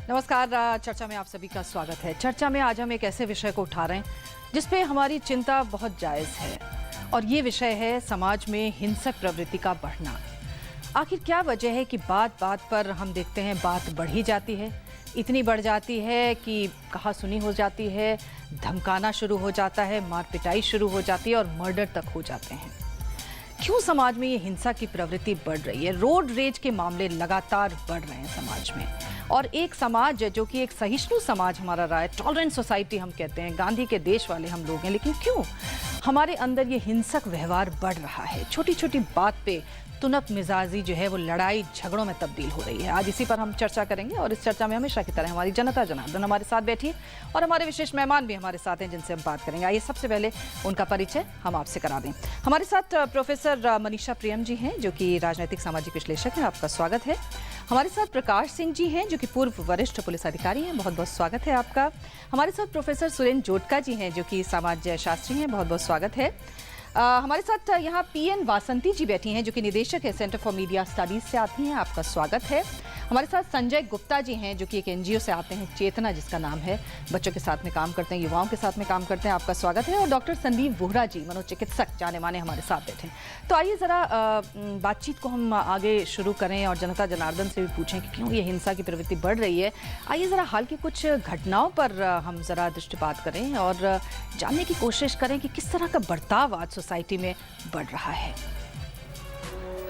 नमस्कार। चर्चा में आप सभी का स्वागत है। चर्चा में आज हम एक ऐसे विषय को उठा रहे हैं जिसपे हमारी चिंता बहुत जायज़ है और ये विषय है समाज में हिंसक प्रवृत्ति का बढ़ना। आखिर क्या वजह है कि बात बात पर हम देखते हैं बात बढ़ ही जाती है, इतनी बढ़ जाती है कि कहा सुनी हो जाती है, धमकाना शुरू हो जाता है, मार पिटाई शुरू हो जाती है और मर्डर तक हो जाते हैं। क्यों समाज में ये हिंसा की प्रवृत्ति बढ़ रही है? रोड रेज के मामले लगातार बढ़ रहे हैं समाज में, और एक समाज जो कि एक सहिष्णु समाज हमारा रहा है, टॉलरेंट सोसाइटी हम कहते हैं, गांधी के देश वाले हम लोग हैं, लेकिन क्यों हमारे अंदर ये हिंसक व्यवहार बढ़ रहा है? छोटी छोटी बात पे तुनक मिजाजी जो है वो लड़ाई झगड़ों में तब्दील हो रही है। आज इसी पर हम चर्चा करेंगे और इस चर्चा में हमेशा की तरह हमारी जनता जनार्दन हमारे साथ बैठी है और हमारे विशेष मेहमान भी हमारे साथ हैं जिनसे हम बात करेंगे। आइए सबसे पहले उनका परिचय हम आपसे करा दें। हमारे साथ प्रोफेसर मनीषा प्रियम जी हैं जो कि राजनीतिक सामाजिक विश्लेषक हैं, आपका स्वागत है। हमारे साथ प्रकाश सिंह जी हैं जो कि पूर्व वरिष्ठ पुलिस अधिकारी हैं, बहुत बहुत स्वागत है आपका। हमारे साथ प्रोफेसर सुरेंद्र जोटका जी हैं जो कि समाज शास्त्री हैं, बहुत बहुत स्वागत है। हमारे साथ यहाँ PN वासंती जी बैठी हैं जो कि निदेशक है, सेंटर फॉर मीडिया स्टडीज से आती हैं, आपका स्वागत है। हमारे साथ संजय गुप्ता जी हैं जो कि एक NGO से आते हैं, चेतना जिसका नाम है, बच्चों के साथ में काम करते हैं, युवाओं के साथ में काम करते हैं, आपका स्वागत है। और डॉक्टर संदीप बोहरा जी, मनोचिकित्सक जाने माने, हमारे साथ बैठे हैं। तो आइए ज़रा बातचीत को हम आगे शुरू करें और जनता जनार्दन से भी पूछें कि क्यों ये हिंसा की प्रवृत्ति बढ़ रही है। आइए ज़रा हाल की कुछ घटनाओं पर हम ज़रा दृष्टिपात करें और जानने की कोशिश करें कि किस तरह का बर्ताव आज सोसाइटी में बढ़ रहा है।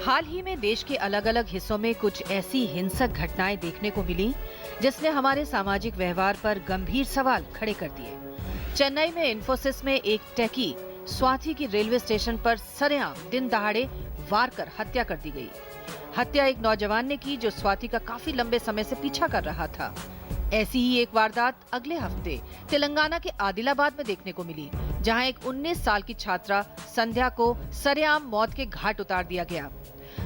हाल ही में देश के अलग अलग हिस्सों में कुछ ऐसी हिंसक घटनाएं देखने को मिली जिसने हमारे सामाजिक व्यवहार पर गंभीर सवाल खड़े कर दिए। चेन्नई में इन्फोसिस में एक टेकी स्वाति की रेलवे स्टेशन पर सरेआम दिन दहाड़े वार कर हत्या कर दी गई। हत्या एक नौजवान ने की जो स्वाति का काफी लंबे समय से पीछा कर रहा था। ऐसी ही एक वारदात अगले हफ्ते तेलंगाना के आदिलाबाद में देखने को मिली, जहां एक 19 साल की छात्रा संध्या को सरेआम मौत के घाट उतार दिया गया।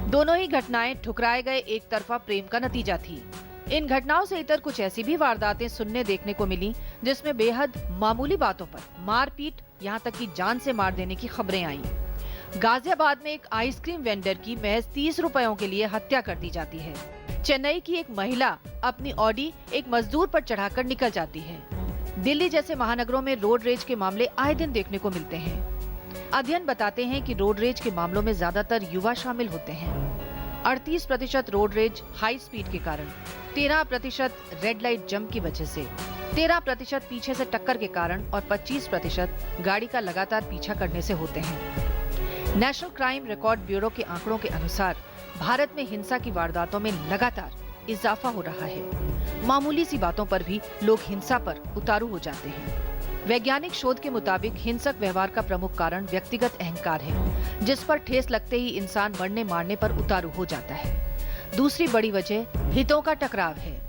दोनों ही घटनाएं ठुकराए गए एक तरफा प्रेम का नतीजा थी। इन घटनाओं से इतर कुछ ऐसी भी वारदातें सुनने देखने को मिली जिसमें बेहद मामूली बातों पर मारपीट, यहां तक कि जान से मार देने की खबरें आईं। गाजियाबाद में एक आइसक्रीम वेंडर की महज 30 रुपयों के लिए हत्या कर दी जाती है। चेन्नई की एक महिला अपनी ऑडी एक मजदूर पर चढ़ाकर निकल जाती है। दिल्ली जैसे महानगरों में रोड रेज के मामले आए दिन देखने को मिलते हैं। अध्ययन बताते हैं कि रोड रेज के मामलों में ज्यादातर युवा शामिल होते हैं। 38% रोड रेज हाई स्पीड के कारण, 13% रेड लाइट जंप की वजह से, 13% पीछे से टक्कर के कारण और 25% गाड़ी का लगातार पीछा करने से होते हैं। नेशनल क्राइम रिकॉर्ड ब्यूरो के आंकड़ों के अनुसार भारत में हिंसा की वारदातों में लगातार इजाफा हो रहा है। मामूली सी बातों पर भी लोग हिंसा पर उतारू हो जाते हैं। वैज्ञानिक शोध के मुताबिक हिंसक व्यवहार का प्रमुख कारण व्यक्तिगत अहंकार है, जिस पर ठेस लगते ही इंसान मरने मारने पर उतारू हो जाता है। दूसरी बड़ी वजह हितों का टकराव है।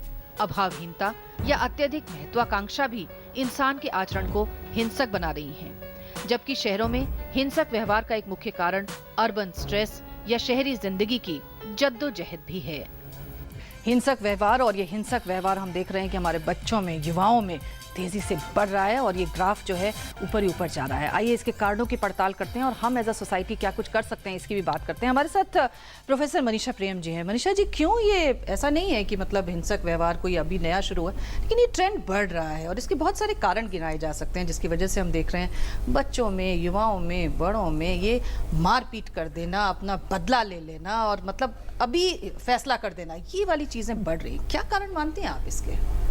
अभावहीनता या अत्यधिक महत्वाकांक्षा भी इंसान के आचरण को हिंसक बना रही है, जबकि शहरों में हिंसक व्यवहार का एक मुख्य कारण अर्बन स्ट्रेस या शहरी जिंदगी की जद्दोजहद भी है। हिंसक व्यवहार, और ये हिंसक व्यवहार हम देख रहे हैं कि हमारे बच्चों में, युवाओं में तेजी से बढ़ रहा है और ये ग्राफ जो है ऊपर ही ऊपर जा रहा है। आइए इसके कारणों की पड़ताल करते हैं और हम एज अ सोसाइटी क्या कुछ कर सकते हैं इसकी भी बात करते हैं। हमारे साथ प्रोफेसर मनीषा प्रियम जी हैं। मनीषा जी, क्यों ये ऐसा नहीं है कि मतलब हिंसक व्यवहार कोई अभी नया शुरू हुआ, लेकिन ये ट्रेंड बढ़ रहा है और इसके बहुत सारे कारण गिनाए जा सकते हैं जिसकी वजह से हम देख रहे हैं बच्चों में, युवाओं में, बड़ों में ये मारपीट कर देना, अपना बदला ले लेना और मतलब अभी फैसला कर देना, ये वाली चीज़ें बढ़ रही। क्या कारण मानते हैं आप इसके?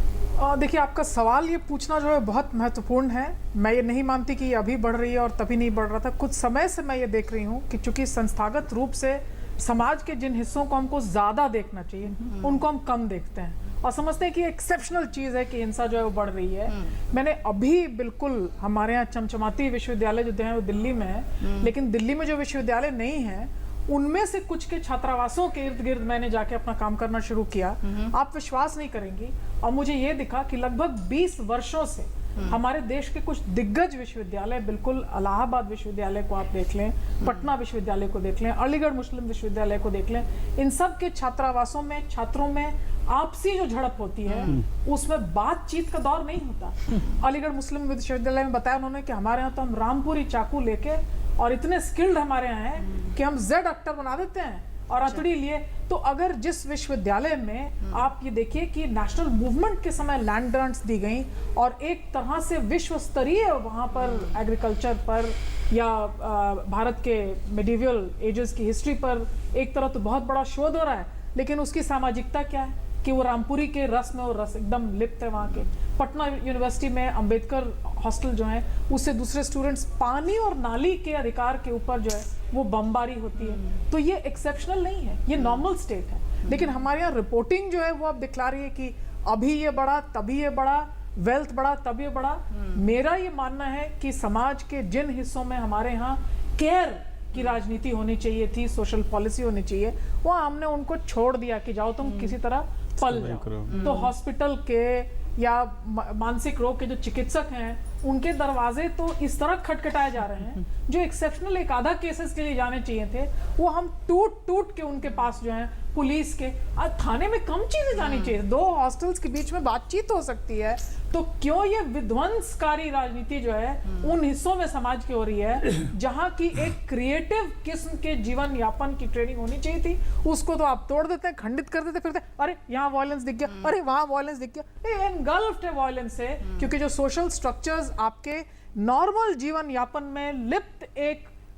देखिए, आपका सवाल ये पूछना जो है बहुत महत्वपूर्ण है। मैं ये नहीं मानती कि ये अभी बढ़ रही है और तभी नहीं बढ़ रहा था। कुछ समय से मैं ये देख रही हूँ कि चूंकि संस्थागत रूप से समाज के जिन हिस्सों को हमको ज़्यादा देखना चाहिए उनको हम कम देखते हैं और समझते हैं कि एक्सेप्शनल चीज़ है कि हिंसा जो है वो बढ़ रही है। मैंने अभी बिल्कुल, हमारे यहाँ चमचमाती विश्वविद्यालय जो है वो दिल्ली में है, लेकिन दिल्ली में जो विश्वविद्यालय नहीं है उनमें से कुछ के छात्रावासों के इर्द गिर्द मैंने जाके अपना काम करना शुरू किया। आप विश्वास नहीं करेंगी, और मुझे ये दिखा कि लगभग 20 वर्षों से हमारे देश के कुछ दिग्गज विश्वविद्यालय, बिल्कुल इलाहाबाद विश्वविद्यालय को आप देख लें, पटना विश्वविद्यालय को देख लें, अलीगढ़ मुस्लिम विश्वविद्यालय को देख लें, इन सब के छात्रावासों में छात्रों में आपसी जो झड़प होती है उसमें बातचीत का दौर नहीं होता। अलीगढ़ मुस्लिम विश्वविद्यालय में बताया उन्होंने कि हमारे यहाँ तो हम रामपुरी चाकू लेके और इतने स्किल्ड हमारे यहाँ हैं कि हम जेड एक्टर बना देते हैं और अतड़ी लिए। तो अगर जिस विश्वविद्यालय में आप ये देखिए कि नेशनल मूवमेंट के समय लैंड ग्रांट्स दी गई और एक तरह से विश्व स्तरीय वहाँ पर एग्रीकल्चर पर या भारत के मिडिवल एजेस की हिस्ट्री पर एक तरह तो बहुत बड़ा शोध हो रहा है, लेकिन उसकी सामाजिकता क्या है कि वो रामपुरी के रस में वो रस एकदम लिप्त है। वहाँ के पटना यूनिवर्सिटी में अंबेडकर हॉस्टल जो है उससे दूसरे स्टूडेंट्स पानी और नाली के अधिकार के ऊपर जो है वो बमबारी होती है। तो ये एक्सेप्शनल नहीं है, ये नॉर्मल स्टेट है। लेकिन हमारे यहाँ रिपोर्टिंग जो है वो अब दिखला रही है कि अभी ये बढ़ा, तभी ये बढ़ा, वेल्थ बढ़ा, तब ये बढ़ा। मेरा ये मानना है कि समाज के जिन हिस्सों में हमारे यहाँ केयर की राजनीति होनी चाहिए थी, सोशल पॉलिसी होनी चाहिए, वो हमने उनको छोड़ दिया कि जाओ तुम किसी तरह पल जाओ। तो हॉस्पिटल के या मानसिक रोग के जो चिकित्सक हैं उनके दरवाजे तो इस तरह खटखटाए जा रहे हैं, जो एक्सेप्शनल एक आधा केसेस के लिए जाने चाहिए थे वो हम टूट टूट के उनके पास जो है पुलिस के थाने में कम चीजें जानी चाहिए। दो हॉस्टल्स के बीच में बातचीत हो सकती है, तो क्यों ये विध्वंसकारी राजनीति जो है उन हिस्सों में समाज की हो रही है जहां की एक क्रिएटिव किस्म के जीवन यापन की ट्रेनिंग होनी चाहिए थी, उसको तो आप तोड़ देते हैं, खंडित कर देते, फिर अरे यहाँ वायलेंस दिख गया, अरे वहां वायलेंस दिख गया, एनगल्फ्ड है वायलेंस से। क्योंकि जो सोशल स्ट्रक्चर्स आपके नॉर्मल जीवन यापन में लिप्त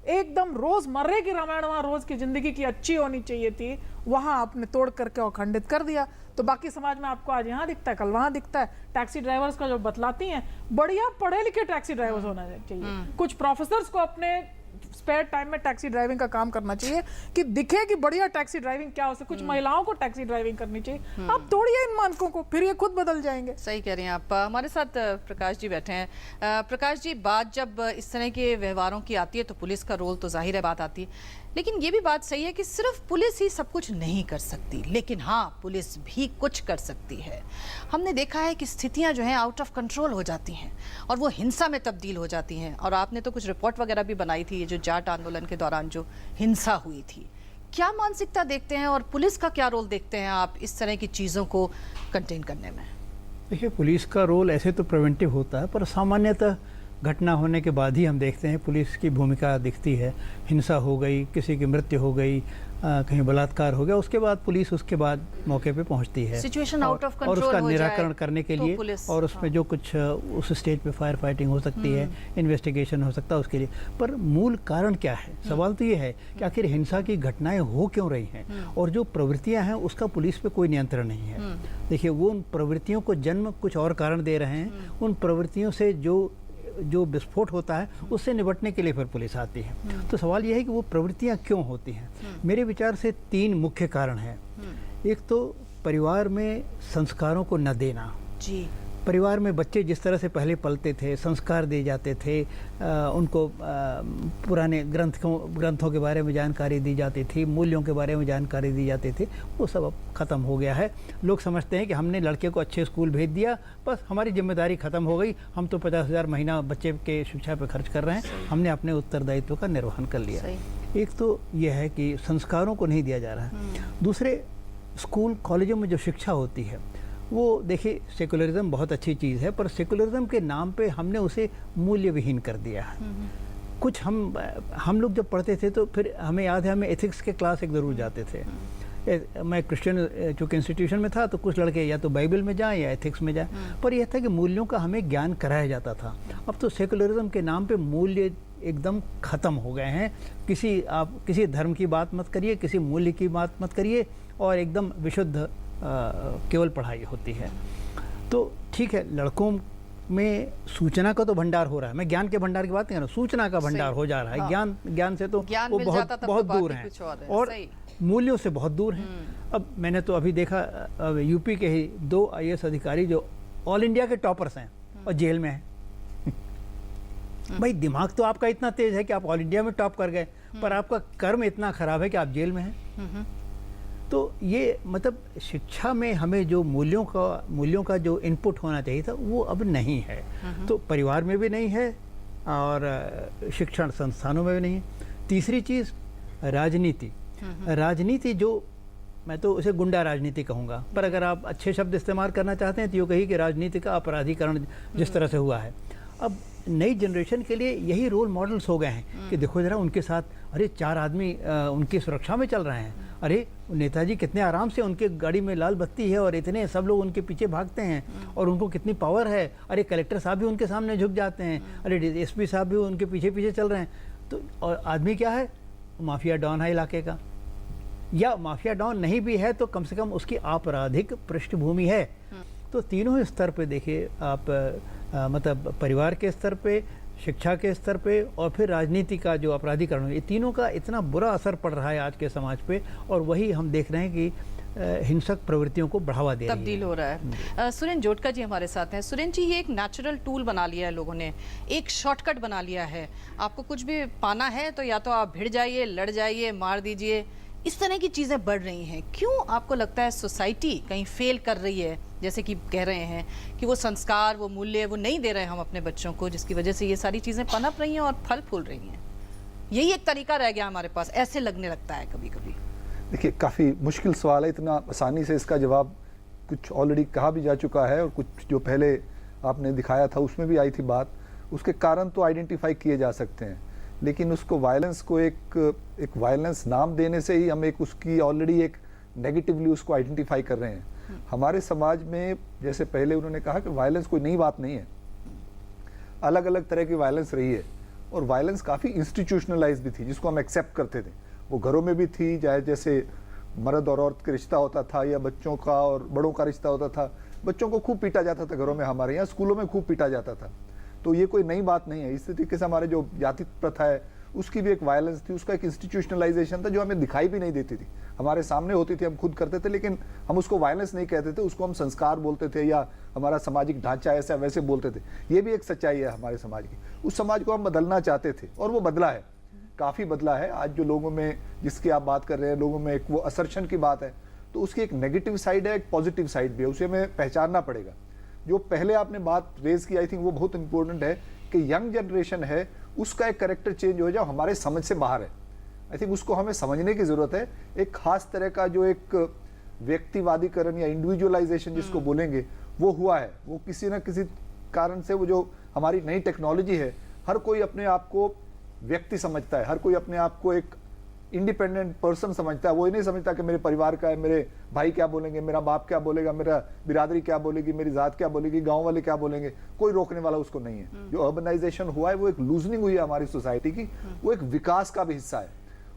एकदम रोजमर्रे की रामायण वहां रोज की जिंदगी की अच्छी होनी चाहिए थी, वहां आपने तोड़ करके और खंडित कर दिया। तो बाकी समाज में आपको आज यहाँ दिखता है, कल वहां दिखता है। टैक्सी ड्राइवर्स का जो बतलाती हैं, बढ़िया पढ़े लिखे टैक्सी ड्राइवर्स होना चाहिए। कुछ प्रोफेसर्स को अपने स्पेयर टाइम में टैक्सी ड्राइविंग का काम करना चाहिए कि दिखे कि बढ़िया टैक्सी ड्राइविंग क्या हो सकती है। कुछ महिलाओं को टैक्सी ड्राइविंग करनी चाहिए। आप तोड़िए इन मानकों को, फिर ये खुद बदल जाएंगे। सही कह रही हैं आप। हमारे साथ प्रकाश जी बैठे हैं। प्रकाश जी, बात जब इस तरह के व्यवहारों की आती है तो पुलिस का रोल तो जाहिर है बात आती है, लेकिन ये भी बात सही है कि सिर्फ पुलिस ही सब कुछ नहीं कर सकती, लेकिन हाँ, पुलिस भी कुछ कर सकती है। हमने देखा है कि स्थितियां जो हैं आउट ऑफ कंट्रोल हो जाती हैं और वो हिंसा में तब्दील हो जाती हैं। और आपने तो कुछ रिपोर्ट वगैरह भी बनाई थी, ये जो जाट आंदोलन के दौरान जो हिंसा हुई थी। क्या मानसिकता देखते हैं और पुलिस का क्या रोल देखते हैं आप इस तरह की चीज़ों को कंटेन करने में? देखिए, पुलिस का रोल ऐसे तो प्रिवेंटिव होता है, पर सामान्यतः घटना होने के बाद ही हम देखते हैं पुलिस की भूमिका दिखती है। हिंसा हो गई, किसी की मृत्यु हो गई, कहीं बलात्कार हो गया, उसके बाद पुलिस उसके बाद मौके पे पहुंचती है सिचुएशन आउट ऑफ कंट्रोल और उसका निराकरण करने के लिए, और उसमें जो कुछ उस स्टेज पे फायर फाइटिंग हो सकती है, इन्वेस्टिगेशन हो सकता है उसके लिए। पर मूल कारण क्या है? सवाल तो ये है कि आखिर हिंसा की घटनाएं हो क्यों रही हैं, और जो प्रवृत्तियां हैं उसका पुलिस पे कोई नियंत्रण नहीं है। देखिए, वो उन प्रवृत्तियों को जन्म कुछ और कारण दे रहे हैं, उन प्रवृत्तियों से जो विस्फोट होता है उससे निपटने के लिए फिर पुलिस आती है। तो सवाल यह है कि वो प्रवृत्तियां क्यों होती हैं। मेरे विचार से 3 मुख्य कारण हैं। एक तो परिवार में संस्कारों को न देना। जी। परिवार में बच्चे जिस तरह से पहले पलते थे, संस्कार दिए जाते थे, उनको पुराने ग्रंथों के बारे में जानकारी दी जाती थी, मूल्यों के बारे में जानकारी दी जाती थी, वो सब अब ख़त्म हो गया है। लोग समझते हैं कि हमने लड़के को अच्छे स्कूल भेज दिया, बस हमारी जिम्मेदारी ख़त्म हो गई, हम तो 50,000 महीना बच्चे के शिक्षा पर खर्च कर रहे हैं, हमने अपने उत्तरदायित्व का निर्वहन कर लिया। एक तो यह है कि संस्कारों को नहीं दिया जा रहा है। दूसरे, स्कूल कॉलेजों में जो शिक्षा होती है वो, देखिए, सेकुलरिज्म बहुत अच्छी चीज़ है, पर सेकुलरिज्म के नाम पे हमने उसे मूल्य विहीन कर दिया है। कुछ हम लोग जब पढ़ते थे तो फिर हमें याद है, हमें एथिक्स के क्लास एक ज़रूर जाते थे। मैं क्रिश्चियन चूँकि इंस्टीट्यूशन में था तो कुछ लड़के या तो बाइबल में जाएं या एथिक्स में जाएं, पर यह था कि मूल्यों का हमें ज्ञान कराया जाता था। अब तो सेकुलरिज्म के नाम पे मूल्य एकदम ख़त्म हो गए हैं। आप किसी धर्म की बात मत करिए, किसी मूल्य की बात मत करिए, और एकदम विशुद्ध केवल पढ़ाई होती है। तो ठीक है, लड़कों में सूचना का तो भंडार हो रहा है, मैं ज्ञान के भंडार की बात नहीं कर रहा, सूचना का भंडार हो जा रहा है। ज्ञान से तो वो बहुत दूर हैं और मूल्यों से बहुत दूर हैं। अब मैंने तो अभी देखा, यूपी के ही 2 IAS अधिकारी जो ऑल इंडिया के टॉपर्स हैं और जेल में हैं। भाई, दिमाग तो आपका इतना तेज है कि आप ऑल इंडिया में टॉप कर गए, पर आपका कर्म इतना खराब है कि आप जेल में हैं। तो ये मतलब शिक्षा में हमें जो मूल्यों का जो इनपुट होना चाहिए था वो अब नहीं है। तो परिवार में भी नहीं है और शिक्षण संस्थानों में भी नहीं है। तीसरी चीज़, राजनीति जो मैं तो उसे गुंडा राजनीति कहूँगा, पर अगर आप अच्छे शब्द इस्तेमाल करना चाहते हैं तो यूँ कहिए कि राजनीति का अपराधीकरण जिस तरह से हुआ है। अब नई जनरेशन के लिए यही रोल मॉडल्स हो गए हैं कि देखो जरा उनके साथ, अरे 4 आदमी उनकी सुरक्षा में चल रहे हैं, अरे नेताजी कितने आराम से, उनके गाड़ी में लाल बत्ती है और इतने सब लोग उनके पीछे भागते हैं और उनको कितनी पावर है, अरे कलेक्टर साहब भी उनके सामने झुक जाते हैं, अरे एसपी साहब भी उनके पीछे पीछे चल रहे हैं। तो और आदमी क्या है, माफिया डॉन है इलाके का, या माफिया डॉन नहीं भी है तो कम से कम उसकी आपराधिक पृष्ठभूमि है। तो तीनों स्तर पे देखिए आप, मतलब परिवार के स्तर पे, शिक्षा के स्तर पे और फिर राजनीति का जो अपराधीकरण, ये तीनों का इतना बुरा असर पड़ रहा है आज के समाज पे, और वही हम देख रहे हैं कि हिंसक प्रवृत्तियों को बढ़ावा दे रही है, तब्दील हो रहा है। सुरेन जोटका जी हमारे साथ हैं। सुरेन जी, ये एक नेचुरल टूल बना लिया है लोगों ने, एक शॉर्टकट बना लिया है। आपको कुछ भी पाना है तो या तो आप भिड़ जाइए, लड़ जाइए, मार दीजिए, इस तरह की चीज़ें बढ़ रही हैं। क्यों आपको लगता है सोसाइटी कहीं फेल कर रही है, जैसे कि कह रहे हैं कि वो संस्कार, वो मूल्य वो नहीं दे रहे हैं हम अपने बच्चों को, जिसकी वजह से ये सारी चीज़ें पनप रही हैं और फल फूल रही हैं? यही एक तरीका रह गया हमारे पास, ऐसे लगने लगता है कभी कभी। देखिए, काफ़ी मुश्किल सवाल है, इतना आसानी से इसका जवाब कुछ ऑलरेडी कहा भी जा चुका है और कुछ जो पहले आपने दिखाया था उसमें भी आई थी बात। उसके कारण तो आइडेंटिफाई किए जा सकते हैं, लेकिन उसको वायलेंस को एक वायलेंस नाम देने से ही हम एक उसकी ऑलरेडी एक नेगेटिवली उसको आइडेंटिफाई कर रहे हैं। हमारे समाज में जैसे पहले उन्होंने कहा कि वायलेंस कोई नई बात नहीं है, अलग अलग तरह की वायलेंस रही है और वायलेंस काफ़ी इंस्टीट्यूशनलाइज भी थी, जिसको हम एक्सेप्ट करते थे। वो घरों में भी थी, चाहे जैसे मर्द और औरत का रिश्ता होता था या बच्चों का और बड़ों का रिश्ता होता था। बच्चों को खूब पीटा जाता था घरों में, हमारे यहाँ स्कूलों में खूब पीटा जाता था। तो ये कोई नई बात नहीं है। इस तरीके से हमारे जो जाति प्रथा है उसकी भी एक वायलेंस थी, उसका एक इंस्टीट्यूशनलाइजेशन था जो हमें दिखाई भी नहीं देती थी, हमारे सामने होती थी, हम खुद करते थे, लेकिन हम उसको वायलेंस नहीं कहते थे, उसको हम संस्कार बोलते थे या हमारा सामाजिक ढांचा ऐसा वैसे बोलते थे। ये भी एक सच्चाई है हमारे समाज की। उस समाज को हम बदलना चाहते थे और वो बदला है, काफ़ी बदला है। आज जो लोगों में, जिसकी आप बात कर रहे हैं, लोगों में एक वो असर्शन की बात है, तो उसकी एक नेगेटिव साइड है, एक पॉजिटिव साइड भी है, उसे हमें पहचानना पड़ेगा। जो पहले आपने बात रेज की, आई थिंक वो बहुत इंपॉर्टेंट है कि यंग जनरेशन है उसका एक कैरेक्टर चेंज हो जाए, हमारे समझ से बाहर है। आई थिंक उसको हमें समझने की जरूरत है। एक खास तरह का जो एक व्यक्तिवादीकरण या इंडिविजुअलाइजेशन जिसको बोलेंगे वो हुआ है, वो किसी ना किसी कारण से, वो जो हमारी नई टेक्नोलॉजी है, हर कोई अपने आप को व्यक्ति समझता है, हर कोई अपने आप को एक इंडिपेंडेंट पर्सन समझता है। वो ये नहीं समझता कि मेरे परिवार का है, मेरे भाई क्या बोलेंगे, मेरा बाप क्या बोलेगा, मेरा बिरादरी क्या बोलेगी, मेरी जात क्या बोलेगी, गांव वाले क्या बोलेंगे, कोई रोकने वाला उसको नहीं है। जो अर्बनाइजेशन हुआ है वो एक लूजनिंग हुई है हमारी सोसाइटी की, वो एक विकास का भी हिस्सा है।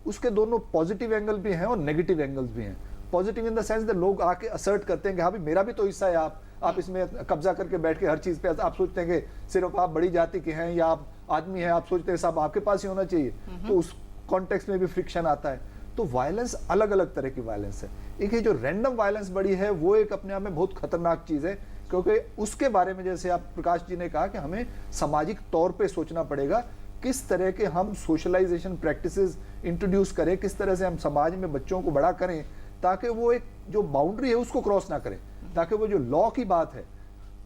उसके दोनों पॉजिटिव एंगल भी हैं और नेगेटिव एंगल्स भी हैं। Positive in the sense that लोग आके असर्ट करते हैं कि हाँ भाई मेरा भी तो हिस्सा है, आप इसमें कब्जा करके बैठ के हर चीज पे आप सोचते हैं कि सिर्फ आप बड़ी जाति के हैं या आप आदमी हैं, आप सोचते हैं सब आपके पास ही होना चाहिए। तो उस कॉन्टेक्स्ट में भी फ्रिक्शन आता है। तो वायलेंस अलग अलग तरह की वायलेंस है। एक ये जो रैंडम वायलेंस बड़ी है वो एक अपने आप में बहुत खतरनाक चीज है, क्योंकि उसके बारे में जैसे आप प्रकाश जी ने कहा कि हमें सामाजिक तौर पे सोचना पड़ेगा, किस तरह के हम सोशलाइजेशन प्रैक्टिसेस इंट्रोड्यूस करें, किस तरह से हम समाज में बच्चों को बड़ा करें ताकि वो एक जो बाउंड्री है उसको क्रॉस ना करें, ताकि वो जो लॉ की बात है,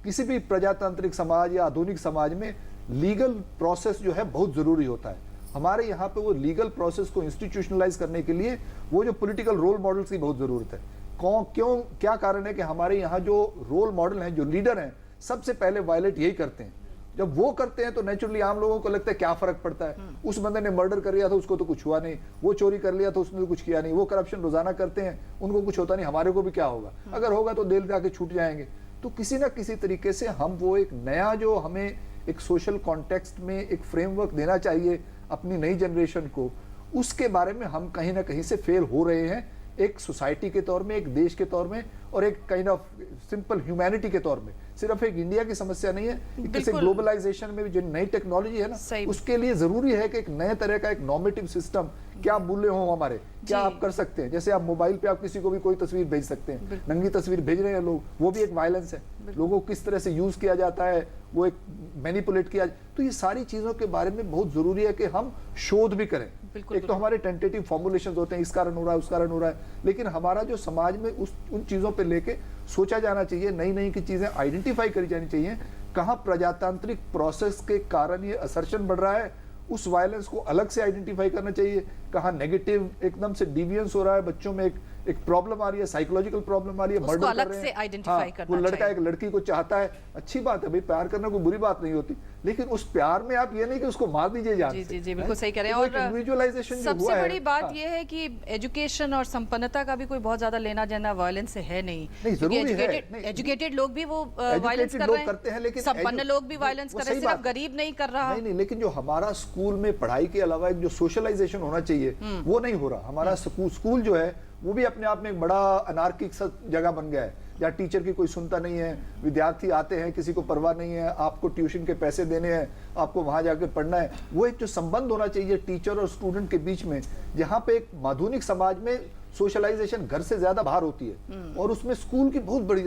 किसी भी प्रजातांत्रिक समाज या आधुनिक समाज में लीगल प्रोसेस जो है बहुत जरूरी होता है। हमारे यहाँ पे वो लीगल प्रोसेस को इंस्टीट्यूशनलाइज करने के लिए वो जो पॉलिटिकल रोल मॉडल्स की बहुत जरूरत है। क्यों, क्या कारण है कि हमारे यहाँ जो रोल मॉडल हैं, जो लीडर हैं, सबसे पहले वायलेट यही करते हैं। जब वो करते हैं तो नेचुरली आम लोगों को लगता है क्या फर्क पड़ता है, उस बंदे ने मर्डर कर लिया था उसको तो कुछ हुआ नहीं, वो चोरी कर लिया तो उसने तो कुछ किया नहीं, वो करप्शन रोजाना करते हैं उनको कुछ होता नहीं, हमारे को भी क्या होगा, अगर होगा तो जेल जाके छूट जाएंगे। तो किसी ना किसी तरीके से हम वो एक नया जो हमें एक सोशल कॉन्टेक्स्ट में एक फ्रेमवर्क देना चाहिए अपनी नई जनरेशन को, उसके बारे में हम कहीं ना कहीं से फेल हो रहे हैं, एक सोसाइटी के तौर में, एक देश के तौर में और एक काइंड ऑफ सिंपल ह्यूमैनिटी के तौर में। सिर्फ एक इंडिया की समस्या नहीं है, किसी ग्लोबलाइजेशन में भी जो नई टेक्नोलॉजी है ना, उसके लिए जरूरी है कि एक नए तरह का एक नॉर्मेटिव सिस्टम, क्या मूल्य हो हमारे, क्या आप कर सकते हैं। जैसे आप मोबाइल पे आप किसी को भी कोई तस्वीर भेज सकते हैं, नंगी तस्वीर भेज रहे हैं लोग, वो भी एक वायलेंस है। लोगों को किस तरह से यूज किया जाता है, वो एक मैनिपुलेट किया। तो ये सारी चीजों के बारे में बहुत जरूरी है कि हम शोध भी करें। एक तो हमारे टेंटेटिव फॉर्मुलेशंस होते हैं, इस कारण हो रहा है, उस कारण हो रहा है, लेकिन हमारा जो समाज में उन चीजों पे लेके सोचा जाना चाहिए, नई नई की चीजें आइडेंटिफाई करी जानी चाहिए। कहाँ प्रजातांत्रिक प्रोसेस के कारण ये असर्शन बढ़ रहा है, उस वायलेंस को अलग से आइडेंटिफाई करना चाहिए। कहाँ नेगेटिव एकदम से डिविएंस हो रहा है, बच्चों में एक एक प्रॉब्लम आ रही है, साइकोलॉजिकल प्रॉब्लम आ रही है, उसको मर्डर अलग कर रहे से हैं, आइडेंटिफाई करना वो लड़का चाहिए। एक लड़की को चाहता है, अच्छी बात है भाई, प्यार करना कोई बुरी बात नहीं होती, लेकिन उस प्यार में आप ये नहीं कि उसको मार दीजिए जान जी से, जी जी बिल्कुल सही कह रहे हैं। तो और एक इंडिविजुअलाइजेशन जो सबसे हुआ है, बड़ी बात हाँ। ये है कि एजुकेशन और संपन्नता का भी कोई बहुत ज्यादा लेना देना वायलेंस से है नहीं, नहीं, क्योंकि जरूरी है। नहीं, एजुकेटेड लोग भी वो वायलेंस Educated कर लोग रहे करते हैं, हैं, लेकिन संपन्न लोग भी नहीं, वायलेंस वो कर रहे हैं, सही सिर्फ बात। गरीब नहीं कर रहा। नहीं, लेकिन जो हमारा स्कूल में पढ़ाई के अलावा एक जो सोशलाइजेशन होना चाहिए वो नहीं हो रहा। हमारा स्कूल जो है वो भी अपने आप में एक बड़ा अनार्किक सा जगह बन गया है, या टीचर की कोई सुनता नहीं है, विद्यार्थी आते हैं, किसी को परवाह नहीं है, आपको ट्यूशन के पैसे देने हैं, आपको वहां जाके पढ़ना है। वो एक जो संबंध होना चाहिए टीचर और स्टूडेंट के बीच में, जहाँ पे एक आधुनिक समाज में सोशलाइजेशन घर से ज्यादा बाहर होती है, और उसमें स्कूल की बहुत बड़ी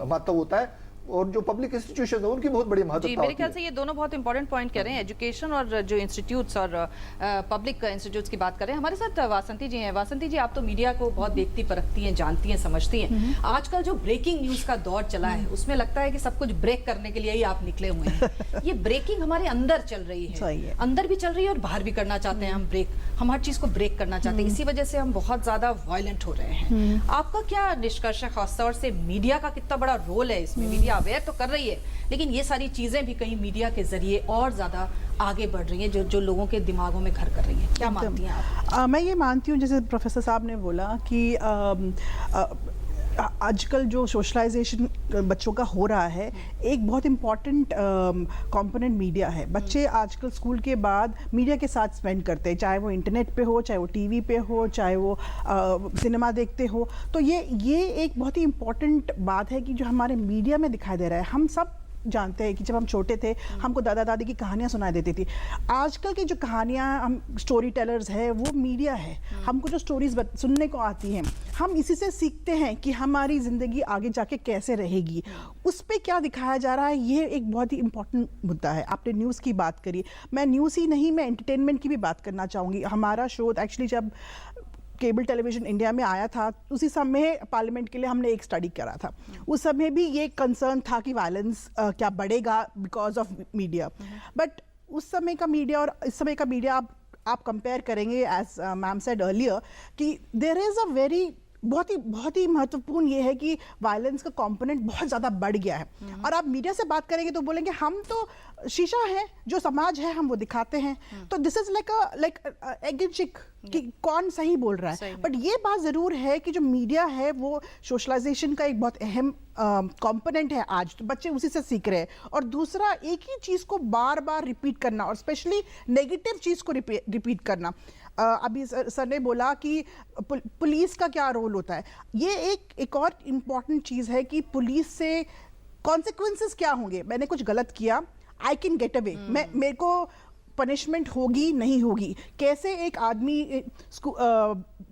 महत्व होता है, और जो पब्लिक इंस्टीट्यूशन है उनकी बहुत बड़ी जी महत्वता मेरे ख्याल होती से है। ये दोनों बहुत इंपॉर्टेंट पॉइंट कह रहे हैं, एजुकेशन और जो इंस्टीट्यूट्स और पब्लिक इंस्टीट्यूट्स की बात कर रहे हैं। हमारे साथ वासंती जी हैं। वासंती जी, आप तो मीडिया को बहुत देखती परखती हैं, जानती हैं, समझती हैं। आजकल जो ब्रेकिंग न्यूज का दौर चला है उसमें लगता है कि सब कुछ ब्रेक करने के लिए ही आप निकले हुए हैं। ये ब्रेकिंग हमारे अंदर चल रही सही है, है। अंदर भी चल रही है और बाहर भी करना चाहते हैं हम ब्रेक, हम हर चीज को ब्रेक करना चाहते हैं, इसी वजह से हम बहुत ज्यादा वायलेंट हो रहे हैं। आपका क्या निष्कर्ष है, खासतौर से मीडिया का कितना बड़ा रोल है इसमें? मीडिया अवेयर तो कर रही है, लेकिन ये सारी चीजें भी कहीं मीडिया के जरिए और ज्यादा आगे बढ़ रही हैं, जो लोगों के दिमागों में घर कर रही हैं। क्या मानती हैं आप? मैं ये मानती हूँ, जैसे प्रोफेसर साहब ने बोला कि आजकल जो सोशलाइजेशन बच्चों का हो रहा है, एक बहुत इम्पॉर्टेंट कंपोनेंट मीडिया है। बच्चे आजकल स्कूल के बाद मीडिया के साथ स्पेंड करते हैं, चाहे वो इंटरनेट पे हो, चाहे वो टीवी पे हो, चाहे वो सिनेमा देखते हो। तो ये एक बहुत ही इम्पॉर्टेंट बात है कि जो हमारे मीडिया में दिखाई दे रहा है। हम सब जानते हैं कि जब हम छोटे थे हमको दादा दादी की कहानियां सुनाई देती थी। आजकल की जो कहानियां, हम स्टोरी टेलर्स है, वो मीडिया है। हमको जो स्टोरीज सुनने को आती हैं, हम इसी से सीखते हैं कि हमारी ज़िंदगी आगे जाके कैसे रहेगी, उस पर क्या दिखाया जा रहा है। ये एक बहुत ही इंपॉर्टेंट मुद्दा है। आपने न्यूज़ की बात करी, मैं न्यूज़ ही नहीं, मैं एंटरटेनमेंट की भी बात करना चाहूँगी। हमारा शो एक्चुअली जब केबल टेलीविज़न इंडिया में आया था, उसी समय पार्लियामेंट के लिए हमने एक स्टडी करा था। उस समय भी ये कंसर्न था कि वायलेंस क्या बढ़ेगा बिकॉज ऑफ मीडिया। बट उस समय का मीडिया और इस समय का मीडिया आप कंपेयर करेंगे, एज मैम सेड अर्लियर, कि देयर इज़ अ वेरी बहुत ही महत्वपूर्ण ये है कि वायलेंस का कंपोनेंट बहुत ज़्यादा बढ़ गया है। और आप मीडिया से बात करेंगे तो बोलेंगे हम तो शीशा है, जो समाज है हम वो दिखाते हैं। तो this is like egg and चिक कि कौन सही बोल रहा है। बट ये बात ज़रूर है कि जो मीडिया है वो सोशलाइजेशन का एक बहुत अहम कंपोनेंट है। आज तो बच्चे उसी से सीख रहे हैं। और दूसरा, एक ही चीज़ को बार बार रिपीट करना, और स्पेशली नेगेटिव चीज़ को रिपीट करना। अभी सर ने बोला कि पुलिस का क्या रोल होता है। ये एक और इम्पॉर्टेंट चीज़ है कि पुलिस से कॉन्सिक्वेंसेस क्या होंगे। मैंने कुछ गलत किया, आई कैन गेट अवे, मेरे को पनिशमेंट होगी नहीं होगी। कैसे एक आदमी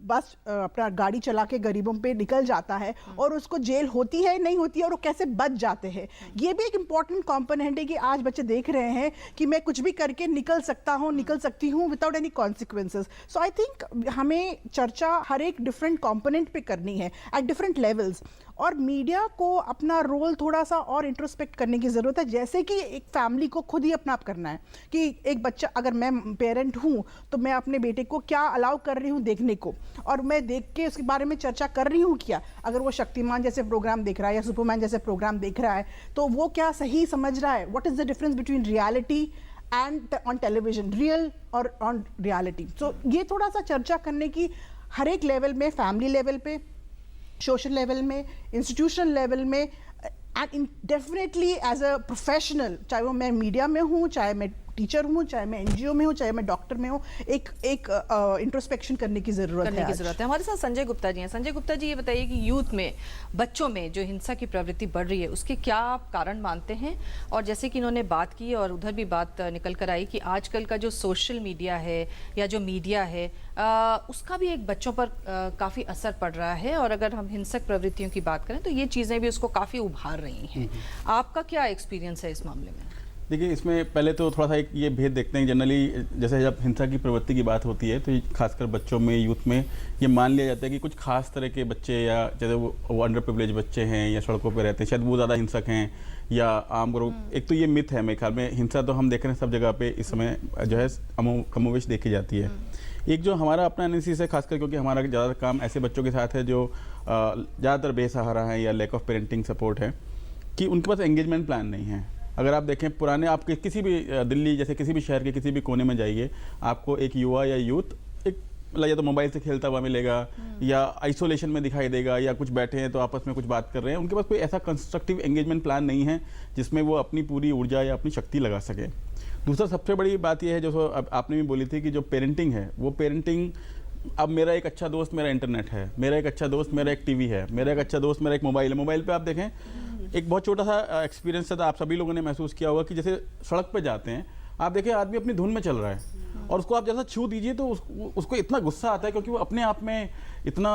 बस अपना गाड़ी चला के गरीबों पे निकल जाता है और उसको जेल होती है नहीं होती है, और वो कैसे बच जाते हैं। ये भी एक इम्पॉर्टेंट कंपोनेंट है कि आज बच्चे देख रहे हैं कि मैं कुछ भी करके निकल सकती हूँ without any consequences. So I think हमें चर्चा हर एक डिफरेंट कंपोनेंट पे करनी है एट डिफरेंट लेवल्स। और मीडिया को अपना रोल थोड़ा सा और इंट्रोस्पेक्ट करने की ज़रूरत है। जैसे कि एक फैमिली को खुद ही अपना आप करना है कि एक बच्चा, अगर मैं पेरेंट हूँ तो मैं अपने बेटे को क्या अलाउ कर रही हूँ देखने को, और मैं देख के उसके बारे में चर्चा कर रही हूँ क्या। अगर वो शक्तिमान जैसे प्रोग्राम देख रहा है या सुपरमैन जैसे प्रोग्राम देख रहा है तो वो क्या सही समझ रहा है। What is the difference between reality and on television, real और ऑन रियलिटी। सो ये थोड़ा सा चर्चा करने की हर एक लेवल में, फैमिली लेवल पे, सोशल लेवल में, इंस्टीट्यूशनल लेवल में, and definitely as a professional, चाहे वो मैं मीडिया में हूँ, चाहे मैं टीचर हूँ, चाहे मैं एनजीओ में हूँ, चाहे मैं डॉक्टर में हूँ, एक इंट्रोस्पेक्शन करने की ज़रूरत है। हमारे साथ संजय गुप्ता जी हैं। संजय गुप्ता जी, ये बताइए कि यूथ में, बच्चों में जो हिंसा की प्रवृत्ति बढ़ रही है उसके क्या आप कारण मानते हैं? और जैसे कि इन्होंने बात की और उधर भी बात निकल कर आई कि आजकल का जो सोशल मीडिया है या जो मीडिया है उसका भी एक बच्चों पर काफ़ी असर पड़ रहा है, और अगर हम हिंसक प्रवृत्तियों की बात करें तो ये चीज़ें भी उसको काफ़ी उभार रही हैं। आपका क्या एक्सपीरियंस है इस मामले में? देखिए, इसमें पहले तो थोड़ा सा एक ये भेद देखते हैं। जनरली जैसे जब हिंसा की प्रवृत्ति की बात होती है तो खासकर बच्चों में, यूथ में ये मान लिया जाता है कि कुछ खास तरह के बच्चे, या जैसे वो अंडर प्रिविलेज बच्चे हैं या सड़कों पे रहते हैं, शायद वो ज़्यादा हिंसक हैं, या आम ग्रुप। एक तो ये मिथ है मेरे ख्याल में। हिंसा तो हम देख रहे हैं सब जगह पे इस समय जो है कमोवेश देखी जाती है। एक जो हमारा अपना एनालिसिस है, खासकर क्योंकि हमारा ज़्यादातर काम ऐसे बच्चों के साथ है जो ज़्यादातर बेसहारा हैं या लैक ऑफ पेरेंटिंग सपोर्ट है, कि उनके पास एंगेजमेंट प्लान नहीं है। अगर आप देखें पुराने, आपके किसी भी दिल्ली जैसे किसी भी शहर के किसी भी कोने में जाइए, आपको एक युवा या यूथ एक मतलब या तो मोबाइल से खेलता हुआ मिलेगा या आइसोलेशन में दिखाई देगा, या कुछ बैठे हैं तो आपस में कुछ बात कर रहे हैं। उनके पास कोई ऐसा कंस्ट्रक्टिव एंगेजमेंट प्लान नहीं है जिसमें वो अपनी पूरी ऊर्जा या अपनी शक्ति लगा सके। दूसरा सबसे बड़ी बात यह है, जो अब आपने भी बोली थी, कि जो पेरेंटिंग है वो पेरेंटिंग, अब मेरा एक अच्छा दोस्त मेरा इंटरनेट है, मेरा एक अच्छा दोस्त मेरा एक टीवी है, मेरा एक अच्छा दोस्त मेरा एक मोबाइल है। मोबाइल पे आप देखें, एक बहुत छोटा सा एक्सपीरियंस था, आप सभी लोगों ने महसूस किया होगा कि जैसे सड़क पे जाते हैं, आप देखें आदमी अपनी धुन में चल रहा है और उसको आप जैसा छू दीजिए तो उसको इतना गुस्सा आता है, क्योंकि वो अपने आप में इतना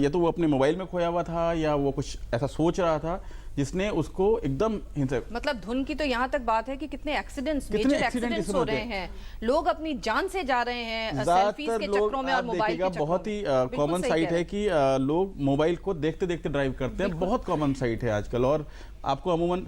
या तो वो अपने मोबाइल में खोया हुआ था या वो कुछ ऐसा सोच रहा था जिसने उसको एकदम हिंसक। मतलब धुन की तो यहाँ तक बात है कि कितने मेजर एक्सीडेंट्स हो रहे हैं, लोग अपनी जान से जा रहे हैं सेल्फीज के चक्करों में और मोबाइल के चक्करों में। बहुत ही कॉमन साइट है कि लोग मोबाइल को देखते देखते ड्राइव करते हैं, बहुत कॉमन साइट है आजकल। और आपको अमूमन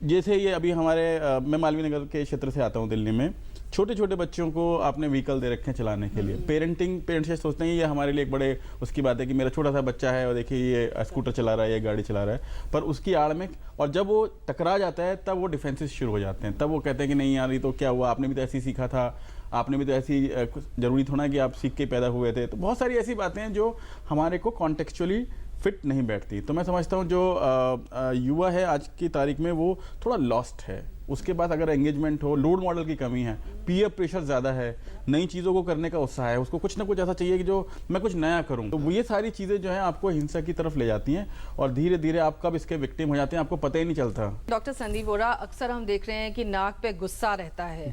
जैसे ये अभी हमारे मैं मालवीय नगर के क्षेत्र से आता हूँ दिल्ली में, छोटे छोटे बच्चों को आपने व्हीकल दे रखे हैं चलाने के लिए। पेरेंट्स ये सोचते हैं ये हमारे लिए एक बड़े उसकी बात है कि मेरा छोटा सा बच्चा है और देखिए ये स्कूटर चला रहा है, ये गाड़ी चला रहा है, पर उसकी आड़ में, और जब वो टकरा जाता है तब वो डिफेंसेस शुरू हो जाते हैं। तब वो कहते हैं कि नहीं यार ये तो क्या हुआ, आपने भी तो ऐसे ही सीखा था, आपने भी तो ऐसी, जरूरी थोड़ा कि आप सीख के पैदा हुए थे। तो बहुत सारी ऐसी बातें हैं जो हमारे को कॉन्टेक्चुअली फिट नहीं बैठती। तो मैं समझता हूँ जो युवा है आज की तारीख में वो थोड़ा लॉस्ट है। उसके बाद अगर एंगेजमेंट हो, रोल मॉडल की कमी है, पीयर प्रेशर ज़्यादा है, नई चीज़ों को करने का उत्साह है, उसको कुछ ना कुछ ऐसा चाहिए कि जो मैं कुछ नया करूं, तो वो ये सारी चीज़ें जो हैं आपको हिंसा की तरफ ले जाती हैं और धीरे धीरे आप कब इसके विक्टिम हो जाते हैं आपको पता ही नहीं चलता। डॉक्टर संदीप वोरा, अक्सर हम देख रहे हैं कि नाक पे गुस्सा रहता है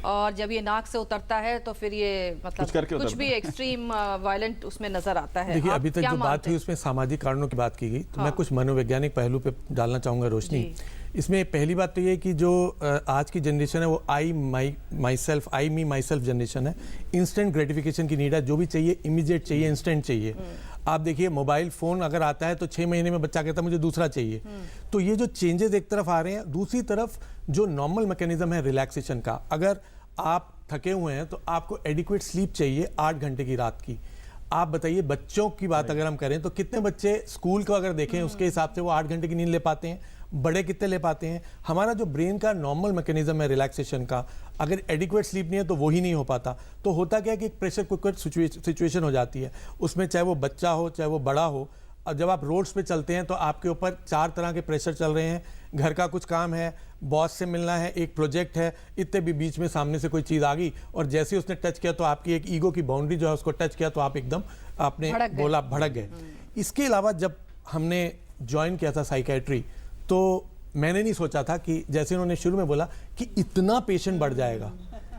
और जब ये नाक से उतरता है तो फिर ये मतलब कुछ भी एक्सट्रीम वायलेंट उसमें नजर आता है। देखिए अभी तक जो बात हुई उसमें सामाजिक कारणों की बात की गई, तो मैं कुछ मनोवैज्ञानिक पहलू पे डालना चाहूँगा रोशनी। इसमें पहली बात तो ये कि जो आज की जनरेशन है वो आई मी माई सेल्फ जनरेशन है। इंस्टेंट ग्रेटिफिकेशन की नीड है, जो भी चाहिए इमीडिएट चाहिए, इंस्टेंट चाहिए। आप देखिए मोबाइल फोन अगर आता है तो 6 महीने में बच्चा कहता है मुझे दूसरा चाहिए। तो ये जो चेंजेस एक तरफ आ रहे हैं, दूसरी तरफ जो नॉर्मल मैकेनिज्म है रिलैक्सेशन का, अगर आप थके हुए हैं तो आपको एडिक्वेट स्लीप चाहिए 8 घंटे की रात की। आप बताइए बच्चों की बात अगर हम करें तो कितने बच्चे स्कूल को अगर देखें उसके हिसाब से वो 8 घंटे की नींद ले पाते हैं, बड़े कितने ले पाते हैं। हमारा जो ब्रेन का नॉर्मल मैकेनिज्म है रिलैक्सेशन का, अगर एडिक्वेट स्लीप नहीं है तो वो ही नहीं हो पाता। तो होता क्या है कि एक प्रेशर कुकर सिचुएशन हो जाती है उसमें, चाहे वो बच्चा हो चाहे वो बड़ा हो। और जब आप रोड्स पे चलते हैं तो आपके ऊपर 4 तरह के प्रेशर चल रहे हैं, घर का कुछ काम है, बॉस से मिलना है, एक प्रोजेक्ट है, इतने भी बीच में सामने से कोई चीज़ आ गई और जैसे उसने टच किया तो आपकी एक ईगो की बाउंड्री जो है उसको टच किया तो आप एकदम आपने बोला भड़क गए। इसके अलावा जब हमने ज्वाइन किया था साइकेट्री तो मैंने नहीं सोचा था कि जैसे उन्होंने शुरू में बोला कि इतना पेशेंट बढ़ जाएगा।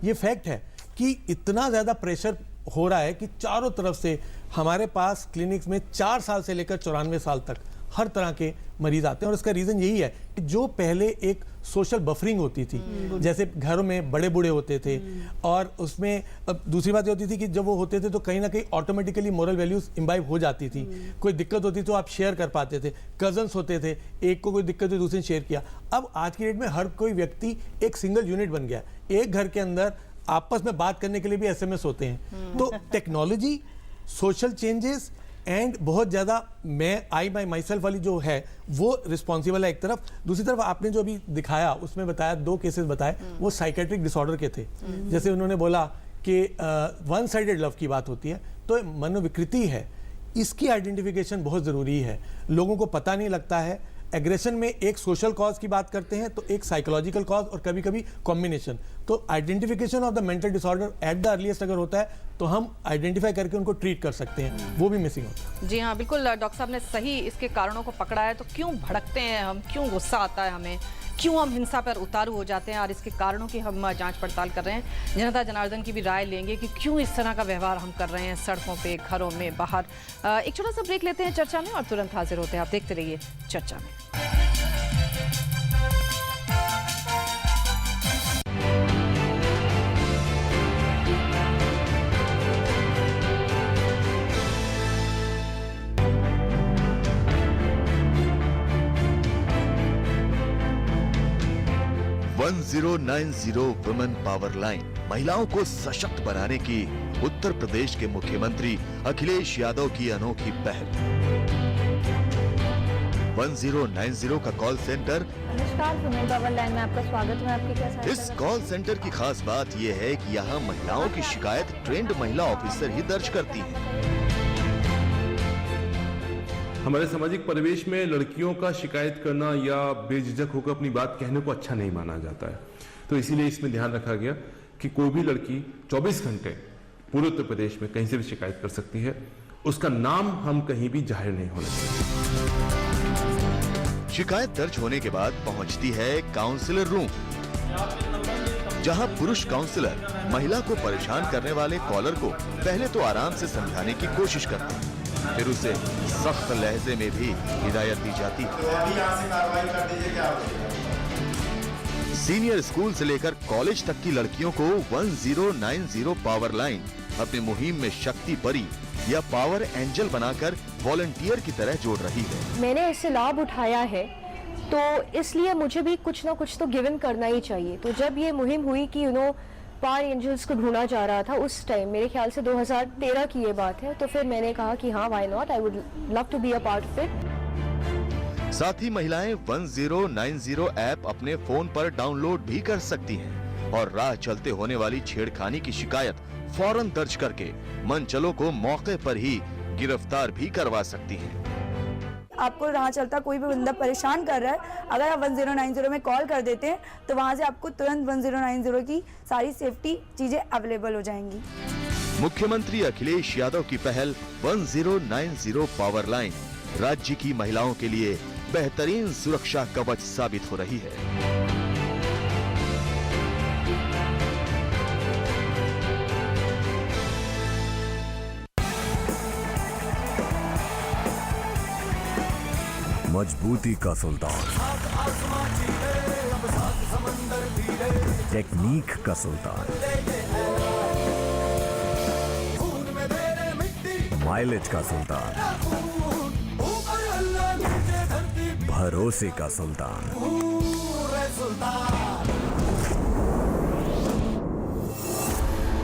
ये फैक्ट है कि इतना ज़्यादा प्रेशर हो रहा है कि चारों तरफ से हमारे पास क्लिनिक्स में 4 साल से लेकर 94 साल तक हर तरह के मरीज आते हैं। और इसका रीज़न यही है कि जो पहले एक सोशल बफरिंग होती थी, जैसे घरों में बड़े बूढ़े होते थे और उसमें दूसरी बात ये होती थी कि जब वो होते थे तो कहीं ना कहीं ऑटोमेटिकली मोरल वैल्यूज इम्बाइब हो जाती थी। कोई दिक्कत होती तो आप शेयर कर पाते थे, कजन्स होते थे, एक को कोई दिक्कत हुई दूसरे ने शेयर किया। अब आज की डेट में हर कोई व्यक्ति एक सिंगल यूनिट बन गया। एक घर के अंदर आपस में बात करने के लिए भी SMS होते हैं। तो टेक्नोलॉजी, सोशल चेंजेस एंड बहुत ज़्यादा मैं माई सेल्फ वाली जो है वो रिस्पॉन्सिबल है एक तरफ। दूसरी तरफ आपने जो अभी दिखाया उसमें बताया 2 केसेस बताए वो साइकेट्रिक डिसऑर्डर के थे। जैसे उन्होंने बोला कि वन साइडेड लव की बात होती है, तो मनोविकृति है, इसकी आइडेंटिफिकेशन बहुत ज़रूरी है। लोगों को पता नहीं लगता है। एग्रेशन में एक सोशल कॉज की बात करते हैं तो एक साइकोलॉजिकल कॉज और कभी कभी कॉम्बिनेशन। तो identification of the mental disorder at the earliest अगर होता है तो हम आइडेंटिफाई करके उनको ट्रीट कर सकते हैं, वो भी मिसिंग होता है। जी हाँ, बिल्कुल डॉक्टर साहब ने सही इसके कारणों को पकड़ा है। तो क्यों भड़कते हैं हम, क्यों गुस्सा आता है हमें, क्यों हम हिंसा पर उतारू हो जाते हैं, और इसके कारणों की हम जांच पड़ताल कर रहे हैं। जनता जनार्दन की भी राय लेंगे कि क्यों इस तरह का व्यवहार हम कर रहे हैं सड़कों पे, घरों में, बाहर। एक छोटा सा ब्रेक लेते हैं चर्चा में और तुरंत हाजिर होते हैं। आप देखते रहिए चर्चा में। 1090 वुमेन पावर लाइन महिलाओं को सशक्त बनाने की उत्तर प्रदेश के मुख्यमंत्री अखिलेश यादव की अनोखी पहल। 1090 का कॉल सेंटर। नमस्कार, वुमेन पावर लाइन में आपका स्वागत है। आपकी क्या सहायता इस कॉल सेंटर की खास बात यह है कि यहाँ महिलाओं की शिकायत ट्रेंड महिला ऑफिसर ही दर्ज करती हैं। हमारे सामाजिक परिवेश में लड़कियों का शिकायत करना या बेझिझक होकर अपनी बात कहने को अच्छा नहीं माना जाता है, तो इसीलिए इसमें ध्यान रखा गया कि कोई भी लड़की 24 घंटे पूरे उत्तर प्रदेश में कहीं से भी शिकायत कर सकती है। उसका नाम हम कहीं भी जाहिर नहीं होने देंगे। शिकायत दर्ज होने के बाद पहुंचती है काउंसलर रूम, जहां पुरुष काउंसलर महिला को परेशान करने वाले कॉलर को पहले तो आराम से समझाने की कोशिश करते हैं, फिर उसे सख्त लहजे में भी हिदायत दी जाती है। सीनियर स्कूल से लेकर कॉलेज तक की लड़कियों को 1090 पावर लाइन अपनी मुहिम में शक्ति परी या पावर एंजल बनाकर वॉलंटियर की तरह जोड़ रही है। मैंने इससे लाभ उठाया है, तो इसलिए मुझे भी कुछ ना कुछ तो गिवन करना ही चाहिए। तो जब ये मुहिम हुई कि पावर एंजल्स को ढूंढा जा रहा था, उस टाइम मेरे ख्याल से 2013 की ये बात है, तो फिर मैंने कहा कि हाँ, why not, I would love to be a part of it. साथ ही महिलाएं 1090 ऐप अपने फोन पर डाउनलोड भी कर सकती हैं और राह चलते होने वाली छेड़खानी की शिकायत फौरन दर्ज करके मनचलों को मौके पर ही गिरफ्तार भी करवा सकती हैं। आपको राह चलता कोई भी बंदा परेशान कर रहा है, अगर आप 1090 में कॉल कर देते हैं तो वहां से आपको तुरंत 1090 की सारी सेफ्टी चीजें अवेलेबल हो जाएंगी। मुख्यमंत्री अखिलेश यादव की पहल 1090 पावर लाइन राज्य की महिलाओं के लिए बेहतरीन सुरक्षा कवच साबित हो रही है। मजबूती का सुल्तान, टेक्निक का सुल्तान, माइलेज का सुल्तान, भरोसे का सुल्तान,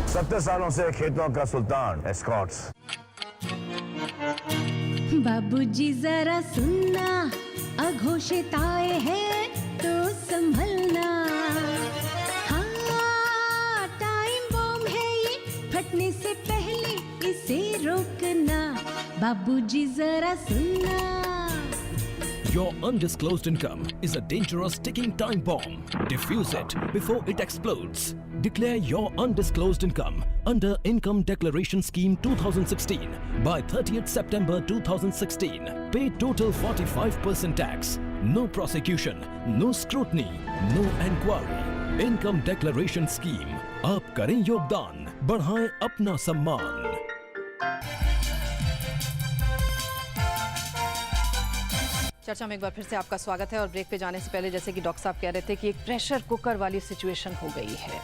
70 सालों से खेतों का सुल्तान एस्कॉर्ट्स। बाबूजी जरा सुनना, अघोषित आए हैं तो संभलना। हाँ, टाइम बॉम्ब है ये, फटने से पहले इसे रोकना। बाबूजी जरा सुनना। Your undisclosed income is a dangerous ticking time bomb. Defuse it before it explodes. Declare your undisclosed income under Income Declaration Scheme 2016 by 30th September 2016. Pay total 45% tax. No prosecution, no scrutiny, no enquiry. Income Declaration Scheme. आप करें योगदान, बढ़ाएं अपना सम्मान। चर्चा में एक बार फिर से आपका स्वागत है और ब्रेक पे जाने से पहले जैसे कि डॉक्टर साहब कह रहे थे कि एक प्रेशर कुकर वाली सिचुएशन हो गई है,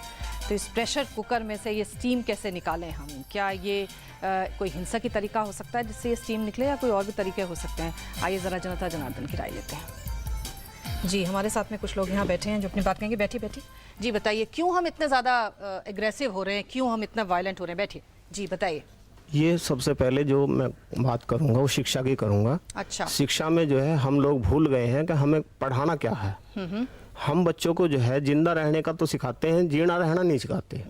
तो इस प्रेशर कुकर में से ये स्टीम कैसे निकालें हम? क्या ये कोई हिंसा की तरीका हो सकता है जिससे ये स्टीम निकले या कोई और भी तरीके हो सकते हैं? आइए ज़रा जनता जनार्दन की राय लेते हैं। जी, हमारे साथ में कुछ लोग यहाँ बैठे हैं जो अपनी बात कहेंगे। बैठी जी, बताइए क्यों हम इतने ज़्यादा एग्रेसिव हो रहे हैं, क्यों हम इतना वायलेंट हो रहे हैं? बैठिए जी, बताइए। ये सबसे पहले जो मैं बात करूंगा वो शिक्षा की करूंगा। अच्छा। शिक्षा में जो है हम लोग भूल गए हैं कि हमें पढ़ाना क्या है। हम बच्चों को जो है जिंदा रहने का तो सिखाते हैं, जीना रहना नहीं सिखाते।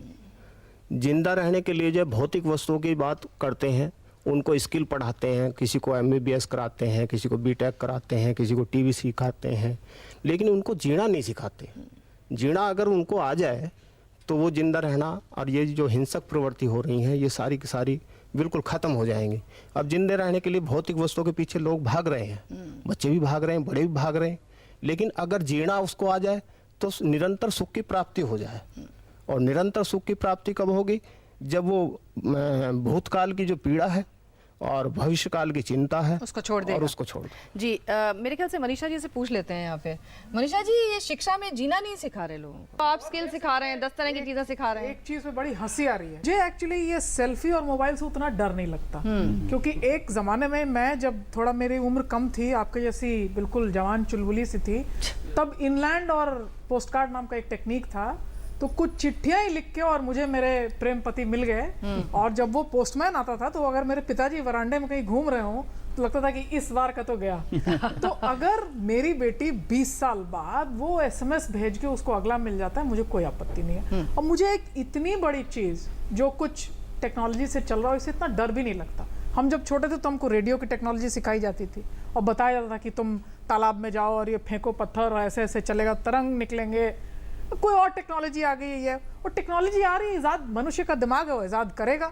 जिंदा रहने के लिए जो भौतिक वस्तुओं की बात करते हैं, उनको स्किल पढ़ाते हैं, किसी को MBBS कराते हैं, किसी को BTech कराते हैं, किसी को TV सिखाते हैं, लेकिन उनको जीना नहीं सिखाते। जीना अगर उनको आ जाए तो वो जिंदा रहना और ये जो हिंसक प्रवृत्ति हो रही हैं ये सारी की सारी बिल्कुल ख़त्म हो जाएंगी। अब जिंदे रहने के लिए भौतिक वस्तुओं के पीछे लोग भाग रहे हैं, बच्चे भी भाग रहे हैं, बड़े भी भाग रहे हैं, लेकिन अगर जीना उसको आ जाए तो निरंतर सुख की प्राप्ति हो जाए। और निरंतर सुख की प्राप्ति कब होगी? जब वो भूतकाल की जो पीड़ा है और भविष्य काल की चिंता है उसको छोड़ देगा। और उसको छोड़ जी। मेरे ख्याल से मनीषा जी से पूछ लेते हैं यहाँ पे। मनीषा जी, ये शिक्षा में जीना नहीं सिखा रहे लोगों को, आप स्किल सिखा रहे हैं, 10 तरह की चीजें सिखा रहे हैं। एक चीज में बड़ी हंसी आ रही है मुझे एक्चुअली, ये सेल्फी और मोबाइल से उतना डर नहीं लगता। क्योंकि एक जमाने में मैं जब थोड़ा मेरी उम्र कम थी, आपके जैसी बिल्कुल जवान चुलबुली सी थी, तब इनलैंड और पोस्ट कार्ड नाम का एक टेक्निक था, तो कुछ चिट्ठियां ही लिख के और मुझे मेरे प्रेम पति मिल गए। और जब वो पोस्टमैन आता था तो अगर मेरे पिताजी वरांडे में कहीं घूम रहे हों तो लगता था कि इस बार का तो गया। तो अगर मेरी बेटी 20 साल बाद वो SMS भेज के उसको अगला मिल जाता है, मुझे कोई आपत्ति नहीं है। और मुझे एक इतनी बड़ी चीज जो कुछ टेक्नोलॉजी से चल रहा हो, इससे इतना डर भी नहीं लगता। हम जब छोटे थे तो हमको रेडियो की टेक्नोलॉजी सिखाई जाती थी और बताया जाता था कि तुम तालाब में जाओ और ये फेंको पत्थर और ऐसे ऐसे चलेगा, तरंग निकलेंगे। कोई और टेक्नोलॉजी आ गई है, और टेक्नोलॉजी आ रही है, इजाद मनुष्य का दिमाग है, वो इजाद करेगा।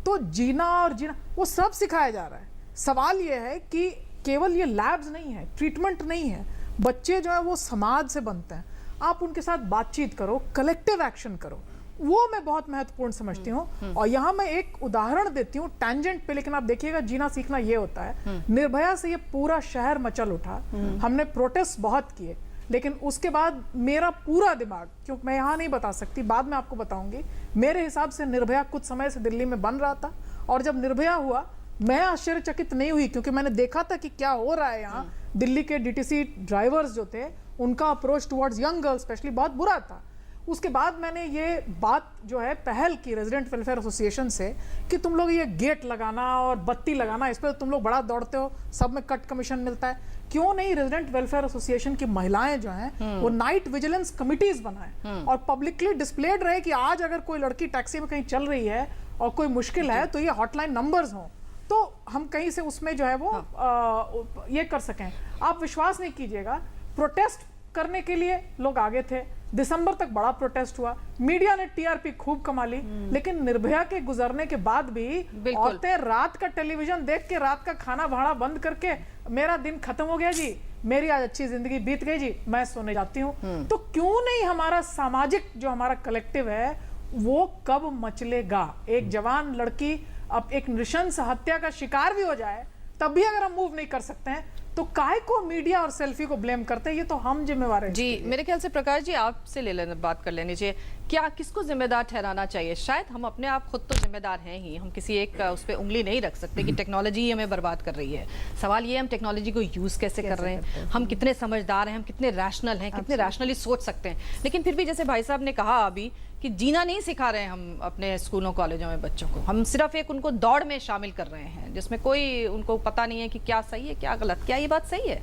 तो जीना और जीना वो सब सिखाया जा रहा है। सवाल ये है कि केवल ये लैब्स नहीं है, ट्रीटमेंट नहीं है, बच्चे जो है वो समाज से बनते हैं। आप उनके साथ बातचीत करो, कलेक्टिव एक्शन करो, वो मैं बहुत महत्वपूर्ण समझती हूँ। और यहाँ मैं एक उदाहरण देती हूँ टैंजेंट पे, लेकिन आप देखिएगा जीना सीखना ये होता है। निर्भया से ये पूरा शहर मचल उठा, हमने प्रोटेस्ट बहुत किए, लेकिन उसके बाद मेरा पूरा दिमाग, क्योंकि मैं यहाँ नहीं बता सकती, बाद में आपको बताऊंगी, मेरे हिसाब से निर्भया कुछ समय से दिल्ली में बन रहा था। और जब निर्भया हुआ मैं आश्चर्यचकित नहीं हुई, क्योंकि मैंने देखा था कि क्या हो रहा है यहाँ। दिल्ली के DTC ड्राइवर्स जो थे उनका approach towards young girls specially बहुत बुरा था। उसके बाद मैंने ये बात जो है पहल की रेजिडेंट वेलफेयर एसोसिएशन से कि तुम लोग ये गेट लगाना और बत्ती लगाना, इस पर तुम लोग बड़ा दौड़ते हो, सब में कट कमीशन मिलता है, क्यों नहीं रेजिडेंट वेलफेयर एसोसिएशन की महिलाएं जो हैं वो नाइट विजिलेंस कमिटीज बनाएं और पब्लिकली डिस्प्लेड रहे कि आज अगर कोई लड़की टैक्सी में कहीं चल रही है और कोई मुश्किल है तो ये हॉटलाइन नंबर्स हों, तो हम कहीं से उसमें जो है वो ये कर सकें। आप विश्वास नहीं कीजिएगा, प्रोटेस्ट करने के लिए लोग आगे थे, दिसंबर तक बड़ा प्रोटेस्ट हुआ, मीडिया ने TRP खूब कमा ली, लेकिन निर्भया के गुजरने के बाद भी औरतें रात का टेलीविजन देख के, रात का खाना भाड़ा बंद करके, मेरा दिन खत्म हो गया जी, मेरी आज अच्छी जिंदगी बीत गई जी, मैं सोने जाती हूँ। तो क्यों नहीं हमारा सामाजिक जो हमारा कलेक्टिव है वो कब मचलेगा? एक जवान लड़की अब एक नृशंस हत्या का शिकार भी हो जाए तब भी अगर हम मूव नहीं कर सकते हैं तो काहे को मीडिया और सेल्फी को ब्लेम करते हैं? ये तो हम जिम्मेवार हैं। जी, मेरे ख्याल से प्रकाश जी आपसे ले लेने बात कर लेनी चाहिए, क्या किसको जिम्मेदार ठहराना चाहिए? शायद हम अपने आप खुद तो जिम्मेदार हैं ही, हम किसी एक उस पर उंगली नहीं रख सकते कि टेक्नोलॉजी ही हमें बर्बाद कर रही है। सवाल ये है हम टेक्नोलॉजी को यूज़ कैसे कर रहे हैं, हम कितने समझदार हैं, हम कितने रैशनल हैं, कितने रैशनली सोच सकते हैं। लेकिन फिर भी जैसे भाई साहब ने कहा अभी कि जीना नहीं सिखा रहे हैं हम अपने स्कूलों कॉलेजों में बच्चों को, हम सिर्फ एक उनको दौड़ में शामिल कर रहे हैं जिसमें कोई उनको पता नहीं है कि क्या सही है क्या गलत। क्या ये बात सही है?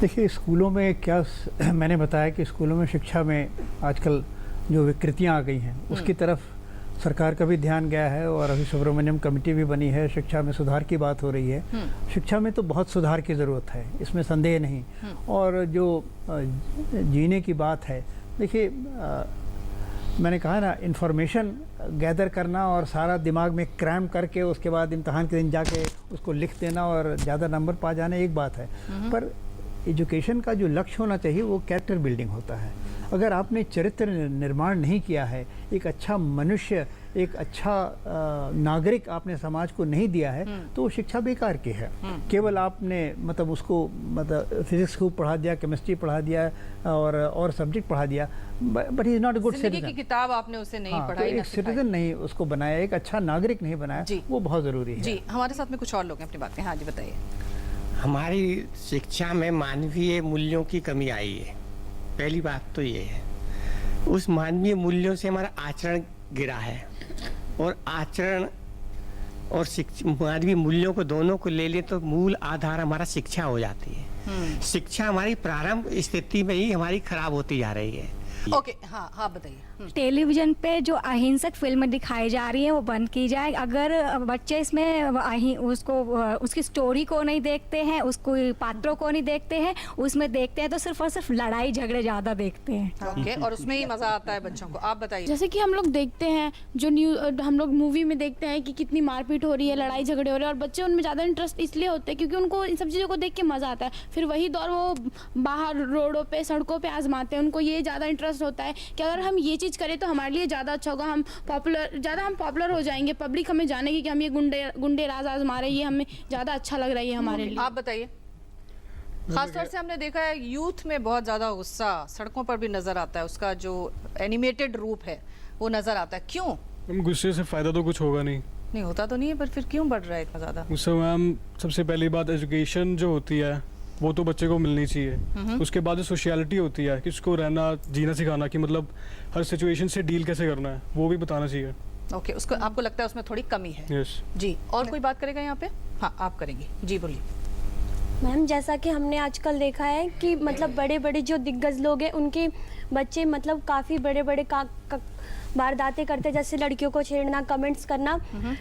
देखिए, स्कूलों में क्या मैंने बताया कि स्कूलों में शिक्षा में आजकल जो विकृतियां आ गई हैं उसकी तरफ सरकार का भी ध्यान गया है और अभी सुब्रमण्यम कमेटी भी बनी है, शिक्षा में सुधार की बात हो रही है। शिक्षा में तो बहुत सुधार की ज़रूरत है, इसमें संदेह नहीं। और जो जीने की बात है, देखिए मैंने कहा ना, इंफॉर्मेशन गैदर करना और सारा दिमाग में क्रैम करके उसके बाद इम्तहान के दिन जाके उसको लिख देना और ज़्यादा नंबर पा जाना एक बात है, पर एजुकेशन का जो लक्ष्य होना चाहिए वो कैरेक्टर बिल्डिंग होता है। अगर आपने चरित्र निर्माण नहीं किया है, एक अच्छा मनुष्य, एक अच्छा नागरिक आपने समाज को नहीं दिया है, तो वो शिक्षा बेकार की है। केवल आपने मतलब उसको मतलब फिजिक्स को पढ़ा दिया, केमिस्ट्री पढ़ा दिया और सब्जेक्ट पढ़ा दिया, but he is not a good citizen. की किताब आपने उसे नहीं पढ़ाई, एक सिटीजन नहीं उसको बनाया, एक अच्छा नागरिक नहीं बनाया, वो बहुत ज़रूरी है। जी, हमारे साथ में कुछ और लोग हैं अपनी बात कहें। हाँ जी, बताइए। हमारी शिक्षा में मानवीय मूल्यों की कमी आई है, पहली बात तो ये है। उस मानवीय मूल्यों से हमारा आचरण गिरा है, और आचरण और मानवीय मूल्यों को दोनों को ले ले तो मूल आधार हमारा शिक्षा हो जाती है। शिक्षा हमारी प्रारंभ स्थिति में ही हमारी खराब होती जा रही है। ओके, हाँ हाँ बताइए। टेलीविजन पे जो अहिंसक फिल्म दिखाई जा रही है वो बंद की जाए। अगर बच्चे इसमें उसकी स्टोरी को नहीं देखते हैं, उसको पात्रों को नहीं देखते हैं, उसमें देखते हैं तो सिर्फ और सिर्फ लड़ाई झगड़े ज़्यादा देखते हैं। ओके, और उसमें ही मज़ा आता है बच्चों को। आप बताइए। जैसे कि हम लोग देखते हैं जो हम लोग मूवी में देखते हैं कि कितनी मारपीट हो रही है, लड़ाई झगड़े हो रहे हैं, और बच्चे उनमें ज़्यादा इंटरेस्ट इसलिए होते हैं क्योंकि उनको इन सब चीज़ों को देख के मज़ा आता है। फिर वही दौर वो बाहर रोडों पे, सड़कों पे आजमाते हैं, उनको ये ज़्यादा इंटरेस्ट होता है कि अगर हम ये चीज़ करें तो हमारे लिए ज़्यादा अच्छा होगा, हम पॉपुलर हो जाएंगे, पब्लिक हमें जानेगी कि हम ये गुंडे राज आजमा रहे हैं, ये हमें ज़्यादा अच्छा लग रहा है हमारे लिए। आप बताइए। खासतौर से हमने देखा है यूथ में बहुत ज़्यादा गुस्सा सड़कों पर भी नज़र आता है, उसका जो एनिमेटेड रूप है वो नज़र आता है। क्यों? गुस्से से फ़ायदा तो कुछ होगा नहीं होता तो नहीं है, पर फिर क्यों बढ़ रहा है इतना ज़्यादा? उससे मैम सबसे पहली बात एजुकेशन जो होती है वो तो बच्चे को मिलनी चाहिए। उसके बाद जो सोशियलिटी होती है कि उसको रहना जीना सिखाना, कि मतलब हर सिचुएशन से डील कैसे करना है, वो भी बताना चाहिए। ओके, उसको आपको लगता है उसमें थोड़ी कमी है? यस जी। और कोई बात करेगा यहाँ पे? हाँ, आप करेंगी जी, बोलिए। मैम, जैसा कि हमने आजकल देखा है कि मतलब बड़े बड़े जो दिग्गज लोग हैं उनके बच्चे मतलब काफ़ी बड़े बड़े वारदातें करते, जैसे लड़कियों को छेड़ना, कमेंट्स करना,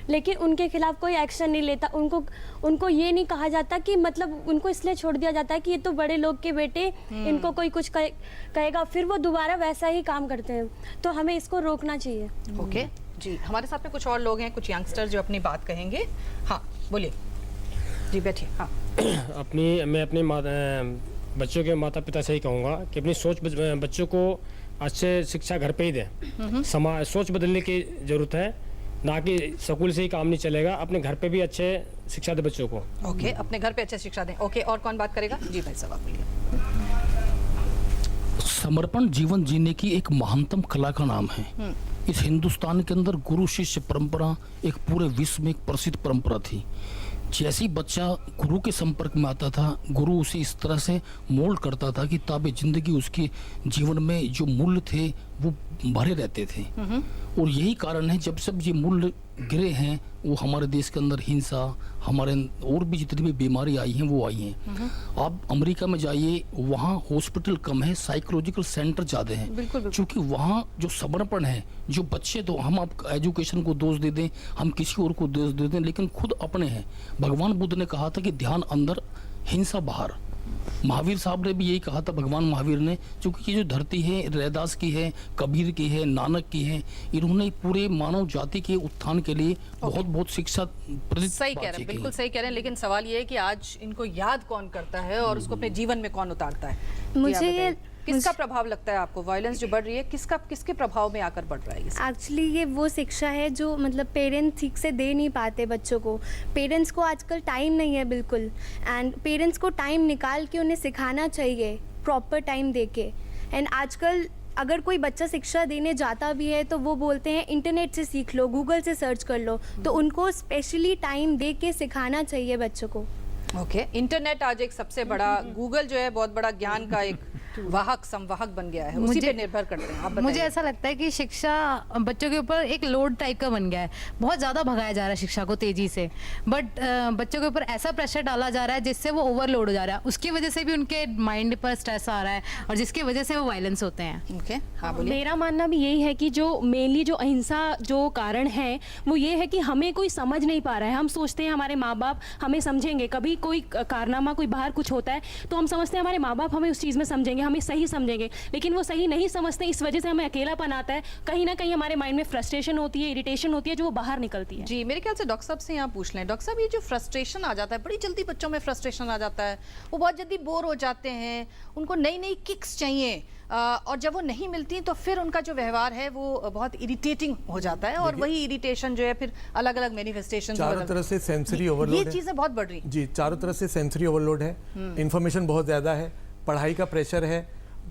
लेकिन उनके खिलाफ कोई एक्शन नहीं लेता। उनको ये नहीं कहा जाता कि मतलब उनको इसलिए छोड़ दिया जाता है कि ये तो बड़े लोग के बेटे, इनको कोई कुछ कहेगा, फिर वो दोबारा वैसा ही काम करते हैं। तो हमें इसको रोकना चाहिए। ओके जी, हमारे साथ में कुछ और लोग हैं, कुछ यंगस्टर जो अपनी बात कहेंगे। हाँ बोलिए जी, बैठिए। हाँ मैं अपने बच्चों के माता पिता से ही कहूँगा कि अपनी सोच बच्चों को अच्छे शिक्षा घर पे ही दें। सोच बदलने की ज़रूरत है, ना कि स्कूल से ही काम नहीं चलेगा। अपने घर पे भी अच्छे शिक्षा दें बच्चों को। ओके, अपने घर पे अच्छे शिक्षा दें। ओके, और कौन बात करेगा? जी भाई साहब, बोलिए। समर्पण जीवन जीने की एक महानतम कला का नाम है। इस हिंदुस्तान के अंदर गुरु शिष्य परंपरा एक पूरे विश्व में एक प्रसिद्ध परंपरा थी। जैसे ही बच्चा गुरु के संपर्क में आता था, गुरु उसे इस तरह से मोल्ड करता था कि ताबे जिंदगी उसके जीवन में जो मूल्य थे वो भरे रहते थे। और यही कारण है, जब सब ये मूल्य गिरे हैं, वो हमारे देश के अंदर हिंसा, हमारे और भी जितनी भी बीमारी आई हैं वो आई हैं। आप अमेरिका में जाइए, वहाँ हॉस्पिटल कम है, साइकोलॉजिकल सेंटर ज़्यादा हैं, क्योंकि वहाँ जो समर्पण है, जो बच्चे, तो हम आप एजुकेशन को दोष दे दें, हम किसी और को दोष दे दें, लेकिन खुद अपने हैं। भगवान बुद्ध ने कहा था कि ध्यान अंदर, हिंसा बाहर। महावीर साहब ने भी यही कहा था, भगवान महावीर ने, क्योंकि ये जो धरती है रैदास की है, कबीर की है, नानक की है, इन्होंने पूरे मानव जाति के उत्थान के लिए बहुत बहुत शिक्षा सही कह रहे हैं, बिल्कुल सही कह रहे हैं। लेकिन सवाल ये है कि आज इनको याद कौन करता है और उसको अपने जीवन में कौन उतारता है? मुझे ये किसका प्रभाव लगता है आपको? वायलेंस जो बढ़ रही है, किसके प्रभाव में आकर बढ़ रहा है? एक्चुअली ये वो शिक्षा है जो मतलब पेरेंट्स ठीक से दे नहीं पाते बच्चों को। पेरेंट्स को आजकल टाइम नहीं है बिल्कुल, एंड पेरेंट्स को टाइम निकाल के उन्हें सिखाना चाहिए, प्रॉपर टाइम दे के। एंड आजकल अगर कोई बच्चा शिक्षा देने जाता भी है तो वो बोलते हैं इंटरनेट से सीख लो, गूगल से सर्च कर लो। तो उनको स्पेशली टाइम दे के सिखाना चाहिए बच्चों को। ओके, इंटरनेट आज एक सबसे बड़ा, गूगल जो है बहुत बड़ा ज्ञान का एक वाहक संवाहक बन गया है, उसी पे निर्भर करते हैं। आप मुझे ऐसा लगता है कि शिक्षा बच्चों के ऊपर एक लोड टाइप का बन गया है। बहुत ज़्यादा भगाया जा रहा है शिक्षा को तेज़ी से, बट बच्चों के ऊपर ऐसा प्रेशर डाला जा रहा है जिससे वो ओवरलोड हो जा रहा है। उसकी वजह से भी उनके माइंड पर स्ट्रेस आ रहा है और जिसकी वजह से वो वायलेंस होते हैं। ओके, हाँ बोलिए। मेरा मानना भी यही है कि जो मेनली जो अहिंसा जो कारण है वो ये है कि हमें कोई समझ नहीं पा रहा है। हम सोचते हैं हमारे माँ बाप हमें समझेंगे, कभी कोई कारनामा, कोई बाहर कुछ होता है तो हम समझते हैं हमारे माँ बाप हमें उस चीज़ में समझेंगे, हमें सही समझेंगे, लेकिन वो सही नहीं समझते। इस वजह से हमें अकेलापन आता है, कहीं ना कहीं हमारे माइंड में फ्रस्ट्रेशन होती है, इरिटेशन होती है, जो वो बाहर निकलती है। जी, मेरे ख्याल से डॉक्टर साहब से यहाँ पूछ लें। डॉक्टर साहब, ये जो फ्रस्ट्रेशन आ जाता है, बड़ी जल्दी बच्चों में फ्रस्ट्रेशन आ जाता है, वो बहुत जल्दी बोर हो जाते हैं, उनको नई नई किक्स चाहिए, और जब वो नहीं मिलती तो फिर उनका जो व्यवहार है वो बहुत इरिटेटिंग हो जाता है, और वही इरिटेशन जो है फिर अलग अलग मैनिफेस्टेशन, चारों तरफ से सेंसरी ओवरलोड, ये चीजें बहुत बढ़ रही जी। चारों तरफ से सेंसरी ओवरलोड है, इंफॉर्मेशन बहुत ज़्यादा है, पढ़ाई का प्रेशर है,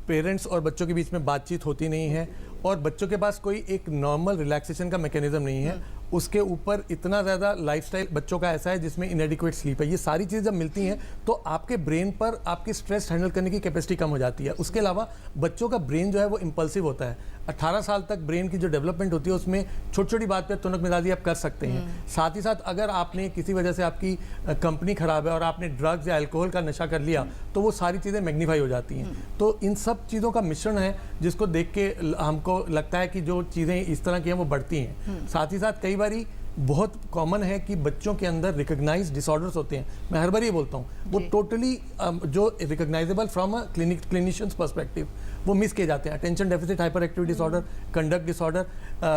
पेरेंट्स और बच्चों के बीच में बातचीत होती नहीं है, और बच्चों के पास कोई एक नॉर्मल रिलैक्सेशन का मैकेनिज्म नहीं है। उसके ऊपर इतना ज़्यादा लाइफस्टाइल बच्चों का ऐसा है जिसमें इनएडिक्वेट स्लीप है। ये सारी चीज़ें जब मिलती हैं तो आपके ब्रेन पर आपकी स्ट्रेस हैंडल करने की कैपेसिटी कम हो जाती है। उसके अलावा बच्चों का ब्रेन जो है वो इम्पल्सिव होता है। 18 साल तक ब्रेन की जो डेवलपमेंट होती है उसमें छोटी छोटी बात पर तुनक मिजाजी आप कर सकते हैं। साथ ही साथ अगर आपने किसी वजह से आपकी कंपनी खराब है और आपने ड्रग्स या अल्कोहल का नशा कर लिया तो वो सारी चीज़ें मैग्नीफाई हो जाती हैं। तो इन सब चीज़ों का मिश्रण है जिसको देख के हमको लगता है कि जो चीज़ें इस तरह की हैं वो बढ़ती हैं। साथ ही साथ कई बारी बहुत कॉमन है कि बच्चों के अंदर रिकॉग्नाइज्ड डिसऑर्डर्स होते हैं। मैं हर बार ये बोलता हूँ वो टोटली जो recognisable from a clinicians perspective वो मिस किए जाते हैं। Attention deficit hyper activity disorder, conduct disorder,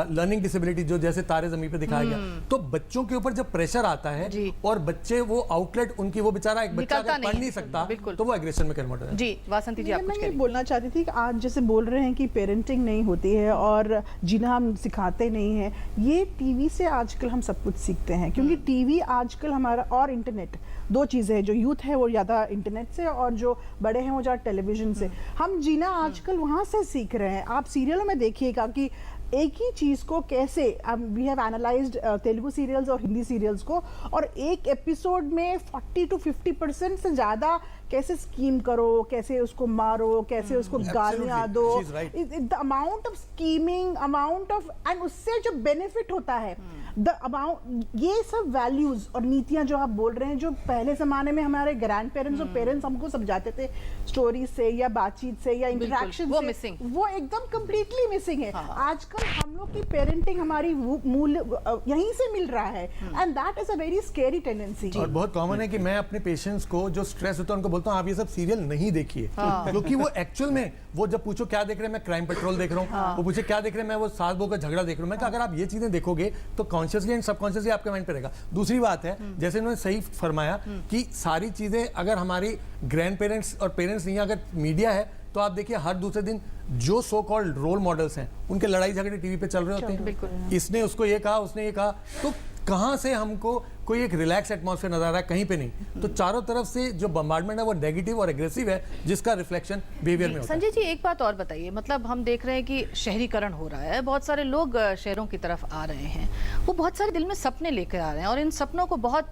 learning disability जो जैसे तारे ज़मीन पे दिखाया गया। तो बच्चों के ऊपर जब प्रेशर आता है और बच्चे वो आउटलेट उनकी, वो बेचारा एक बच्चा पढ़ नहीं सकता तो वो एग्रेशन में कन्वर्ट होता है। जी वासंती जी, आप कुछ मैं बोलना चाहती थी कि आज जैसे बोल रहे हैं कि पेरेंटिंग नहीं होती है और जीना हम सिखाते नहीं हैं, ये टीवी से आजकल हम सब कुछ सीखते हैं, क्योंकि टीवी आजकल हमारा और इंटरनेट, दो चीज़ें हैं। जो यूथ है वो ज़्यादा इंटरनेट से और जो बड़े हैं वो ज़्यादा टेलीविज़न से। हम जीना आजकल वहाँ से सीख रहे हैं। आप सीरियलों में देखिएगा कि एक ही चीज़ को कैसे we have analysed Telugu serials और हिंदी सीरियल्स को, और एक एपिसोड में 40 to 50% से ज़्यादा कैसे स्कीम करो, कैसे उसको मारो, कैसे उसको गालियां दो, the amount of scheming, amount of, and उससे जो बेनिफिट होता है, द अमाउंट, ये सब वैल्यूज और नीतियां जो आप बोल रहे हैं, जो पहले जमाने में हमारे ग्रैंड पेरेंट्स और पेरेंट्स हमको समझाते थे स्टोरी से या बातचीत से या इंटरेक्शन वो से, मिसिंग, वो एकदम कंप्लीटली मिसिंग है। आजकल हम लोग की पेरेंटिंग हमारी मूल्य यहीं से मिल रहा है, and that is a very scary tendency. और बहुत कॉमन है कि मैं अपने पेशेंट्स को जो स्ट्रेस होता है उनको बोलता हूँ आप ये सब सीरियल नहीं देखिए, क्योंकि वो एक्चुअल में, वो जब पूछो क्या देख रहे हैं, मैं क्राइम पेट्रोल देख रहा हूँ, वो पूछे क्या देख रहे हैं, मैं वो सास बहू का झगड़ा देख रहा हूँ। मैं कहा अगर आप ये चीजें देखोगे तो कॉन्शियसली एंड सबकॉन्शियसली आपके माइंड पे रहेगा। दूसरी बात है, जैसे उन्होंने सही फरमाया कि सारी चीजें अगर हमारी ग्रैंड पेरेंट्स और पेरेंट्स नहीं, अगर मीडिया है तो आप देखिए हर दूसरे दिन जो सो कॉल्ड रोल मॉडल्स हैं उनके लड़ाई झगड़े टीवी पे चल रहे होते हैं। इसने उसको ये कहा, उसने ये कहा, तो कहां से हमको कोई एक रिलैक्स एटमॉस्फेयर नजर आ रहा है? कहीं पे नहीं। तो चारों तरफ से जो बम्बार्डमेंट है वो नेगेटिव और एग्रेसिव है, जिसका रिफ्लेक्शन बिहेवियर में होता है। संजय जी एक बात और बताइए, मतलब हम देख रहे हैं कि शहरीकरण हो रहा है, बहुत सारे लोग शहरों की तरफ आ रहे हैं, वो बहुत सारे दिल में सपने लेकर आ रहे हैं और इन सपनों को बहुत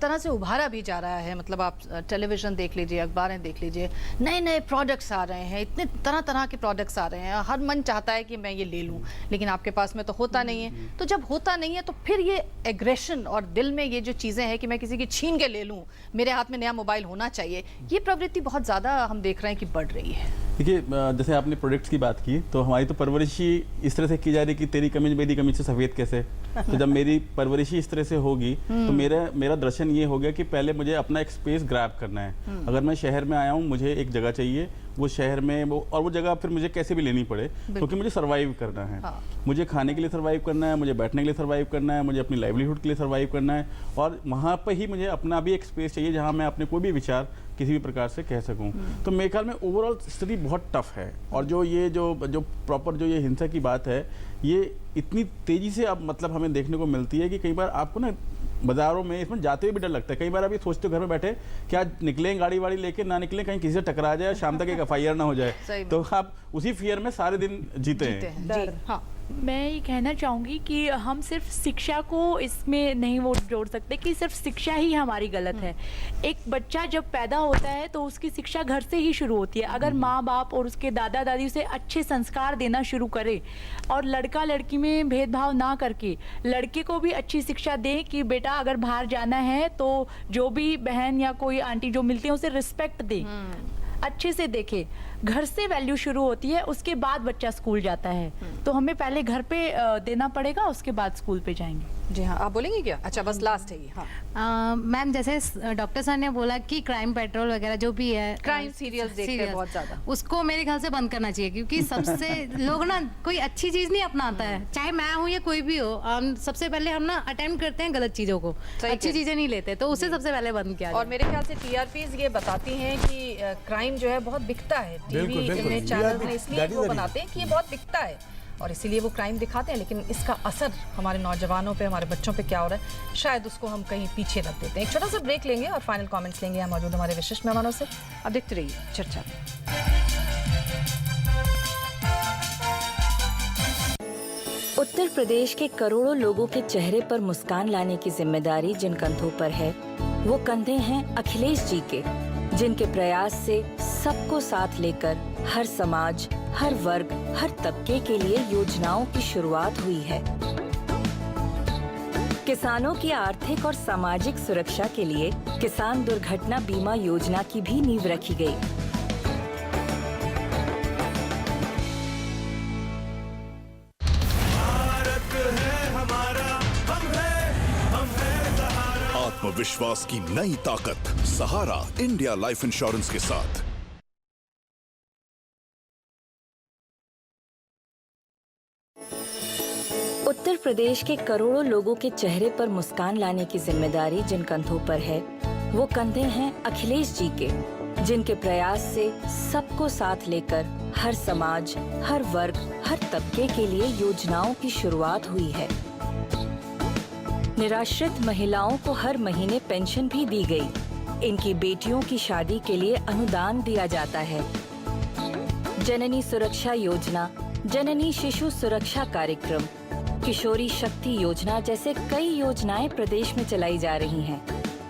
तरह से उभारा भी जा रहा है। मतलब आप टेलीविजन देख लीजिए, अखबारें देख लीजिए, नए नए प्रोडक्ट्स आ रहे हैं, इतने तरह तरह के प्रोडक्ट्स आ रहे हैं, हर मन चाहता है कि मैं ये ले लूं, लेकिन आपके पास में तो होता नहीं है। तो जब होता नहीं है तो फिर ये एग्रेशन और दिल में ये जो चीजें हैं कि मैं किसी की छीन के ले लूं, मेरे हाथ में नया मोबाइल होना चाहिए, ये प्रवृत्ति बहुत ज्यादा हम देख रहे हैं कि बढ़ रही है। देखिए, जैसे आपने प्रोडक्ट्स की बात की, तो हमारी तो परवरिश ही इस तरह से की जा रही कि तेरी कमीज मेरी कमीज से सफेद कैसे। तो जब मेरी परवरिश ही इस तरह से होगी तो मेरा दर्शन ये हो गया कि पहले मुझे अपना एक स्पेस ग्रैब करना है। अगर मैं शहर में आया हूँ, मुझे एक जगह चाहिए, वो शहर में वो जगह फिर मुझे कैसे भी लेनी पड़े, क्योंकि मुझे सर्वाइव करना है। मुझे खाने के लिए सर्वाइव करना है, मुझे बैठने के लिए सर्वाइव करना है, मुझे अपनी लाइवलीहुड के लिए सर्वाइव करना है, और वहाँ पर ही मुझे अपना भी एक स्पेस चाहिए जहाँ मैं अपने कोई भी विचार किसी भी प्रकार से कह सकूं। तो मेरे ख्याल में ओवरऑल स्थिति बहुत टफ है। और जो प्रॉपर जो ये हिंसा की बात है, ये इतनी तेजी से अब मतलब हमें देखने को मिलती है कि कई बार आपको ना बाजारों में इसमें जाते हुए भी डर लगता है। कई बार आप ये सोचते हो घर में बैठे क्या निकलें गाड़ी वाड़ी लेके, ना निकलें कहीं किसी से टकरा जाए, शाम तक एक FIR ना हो जाए, तो आप उसी फियर में सारे दिन जीते हैं। हाँ, मैं ये कहना चाहूँगी कि हम सिर्फ शिक्षा को इसमें नहीं वो जोड़ सकते कि सिर्फ शिक्षा ही हमारी गलत है। एक बच्चा जब पैदा होता है तो उसकी शिक्षा घर से ही शुरू होती है। अगर माँ बाप और उसके दादा दादी उसे अच्छे संस्कार देना शुरू करे और लड़का लड़की में भेदभाव ना करके लड़के को भी अच्छी शिक्षा दें कि बेटा अगर बाहर जाना है तो जो भी बहन या कोई आंटी जो मिलती है उसे रिस्पेक्ट दे, अच्छे से देखे, घर से वैल्यू शुरू होती है, उसके बाद बच्चा स्कूल जाता है। तो हमें पहले घर पे देना पड़ेगा, उसके बाद स्कूल पे जाएंगे। जी हाँ, आप बोलेंगे क्या? अच्छा, बस लास्ट है ये। हाँ मैम, जैसे डॉक्टर सर ने बोला कि क्राइम पेट्रोल वगैरह जो भी है, क्राइम सीरियल्स देखते हैं बहुत ज्यादा, उसको मेरे ख्याल से बंद करना चाहिए, क्योंकि सबसे लोग ना कोई अच्छी चीज नहीं अपनाता है, चाहे मैं हूँ या कोई भी हो। सबसे पहले हम ना अटेम्प्ट करते हैं गलत चीजों को, अच्छी चीजें नहीं लेते, तो उसे सबसे पहले बंद किया। और मेरे ख्याल से TRPs ये बताती हैं कि क्राइम जो है बहुत बिकता है, टीवी में चैनल में, इसलिए वो बनाते हैं कि ये बहुत बिकता है और इसीलिए वो क्राइम दिखाते हैं। लेकिन इसका असर हमारे नौजवानों पे, हमारे बच्चों पे क्या हो रहा है, शायद उसको हम कहीं पीछे रख देते हैं। एक छोटा सा ब्रेक लेंगे और फाइनल कमेंट्स लेंगे यहाँ मौजूद हमारे विशिष्ट मेहमानों से। अब देखते रहिए चर्चा। उत्तर प्रदेश के करोड़ों लोगों के चेहरे पर मुस्कान लाने की जिम्मेदारी जिन कंधों पर है, वो कंधे हैं अखिलेश जी के, जिनके प्रयास से सबको साथ लेकर हर समाज, हर वर्ग, हर तबके के लिए योजनाओं की शुरुआत हुई है। किसानों की आर्थिक और सामाजिक सुरक्षा के लिए किसान दुर्घटना बीमा योजना की भी नींव रखी गई। आत्मविश्वास की नई ताकत, सहारा इंडिया लाइफ इंश्योरेंस के साथ। उत्तर प्रदेश के करोड़ों लोगों के चेहरे पर मुस्कान लाने की जिम्मेदारी जिन कंधों पर है, वो कंधे हैं अखिलेश जी के, जिनके प्रयास से सबको साथ लेकर हर समाज, हर वर्ग, हर तबके के लिए योजनाओं की शुरुआत हुई है। निराश्रित महिलाओं को हर महीने पेंशन भी दी गई। इनकी बेटियों की शादी के लिए अनुदान दिया जाता है। जननी सुरक्षा योजना, जननी शिशु सुरक्षा कार्यक्रम, किशोरी शक्ति योजना जैसे कई योजनाएं प्रदेश में चलाई जा रही हैं,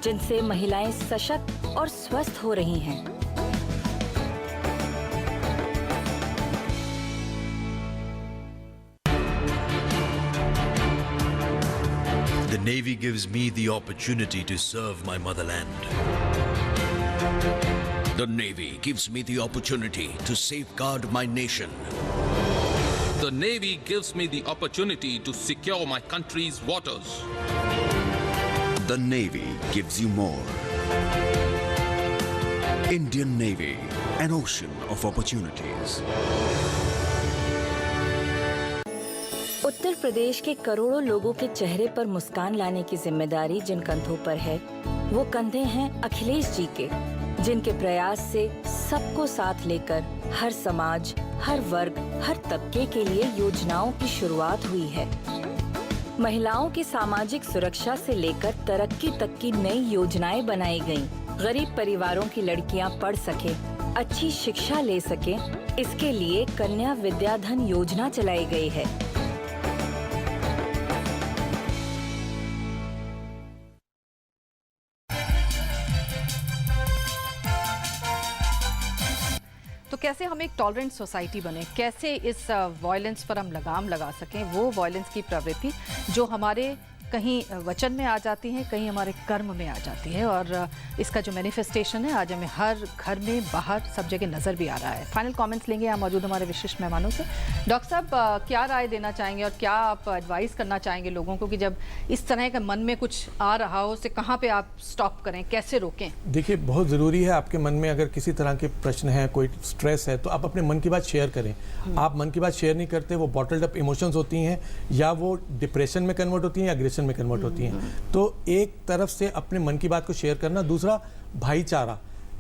जिनसे महिलाएं सशक्त और स्वस्थ हो रही हैं। The Navy gives me the opportunity to serve my motherland. The Navy gives me the opportunity to safeguard my nation. The Navy gives me the opportunity to secure my country's waters. The Navy gives you more. Indian Navy, an ocean of opportunities. Uttar Pradesh के करोड़ों लोगों के चेहरे पर मुस्कान लाने की जिम्मेदारी जिन कंधों पर है, वो कंधे हैं अखिलेश जी के, जिनके प्रयास से सबको साथ लेकर हर समाज, हर वर्ग, हर तबके के लिए योजनाओं की शुरुआत हुई है। महिलाओं की सामाजिक सुरक्षा से लेकर तरक्की तक की नई योजनाएं बनाई गईं। गरीब परिवारों की लड़कियां पढ़ सके, अच्छी शिक्षा ले सके, इसके लिए कन्या विद्याधन योजना चलाई गई है। तो कैसे हम एक टॉलरेंट सोसाइटी बने, कैसे इस वायलेंस पर हम लगाम लगा सकें, वो वायलेंस की प्रवृत्ति जो हमारे कहीं वचन में आ जाती है, कहीं हमारे कर्म में आ जाती है, और इसका जो मैनिफेस्टेशन है आज हमें हर घर में, बाहर, सब जगह नज़र भी आ रहा है। फाइनल कमेंट्स लेंगे यहाँ मौजूद हमारे विशिष्ट मेहमानों से। डॉक्टर साहब, क्या राय देना चाहेंगे और क्या आप एडवाइस करना चाहेंगे लोगों को कि जब इस तरह का मन में कुछ आ रहा हो, उसे कहाँ पर आप स्टॉप करें, कैसे रोकें? देखिए, बहुत ज़रूरी है आपके मन में अगर किसी तरह के प्रश्न हैं, कोई स्ट्रेस है, तो आप अपने मन की बात शेयर करें। आप मन की बात शेयर नहीं करते, वो बॉटल्ड अप इमोशंस होती हैं, या वो डिप्रेशन में कन्वर्ट होती हैं या एग्रेशन में कन्वर्ट होती हैं। तो एक तरफ से अपने मन की बात को शेयर करना, दूसरा भाईचारा,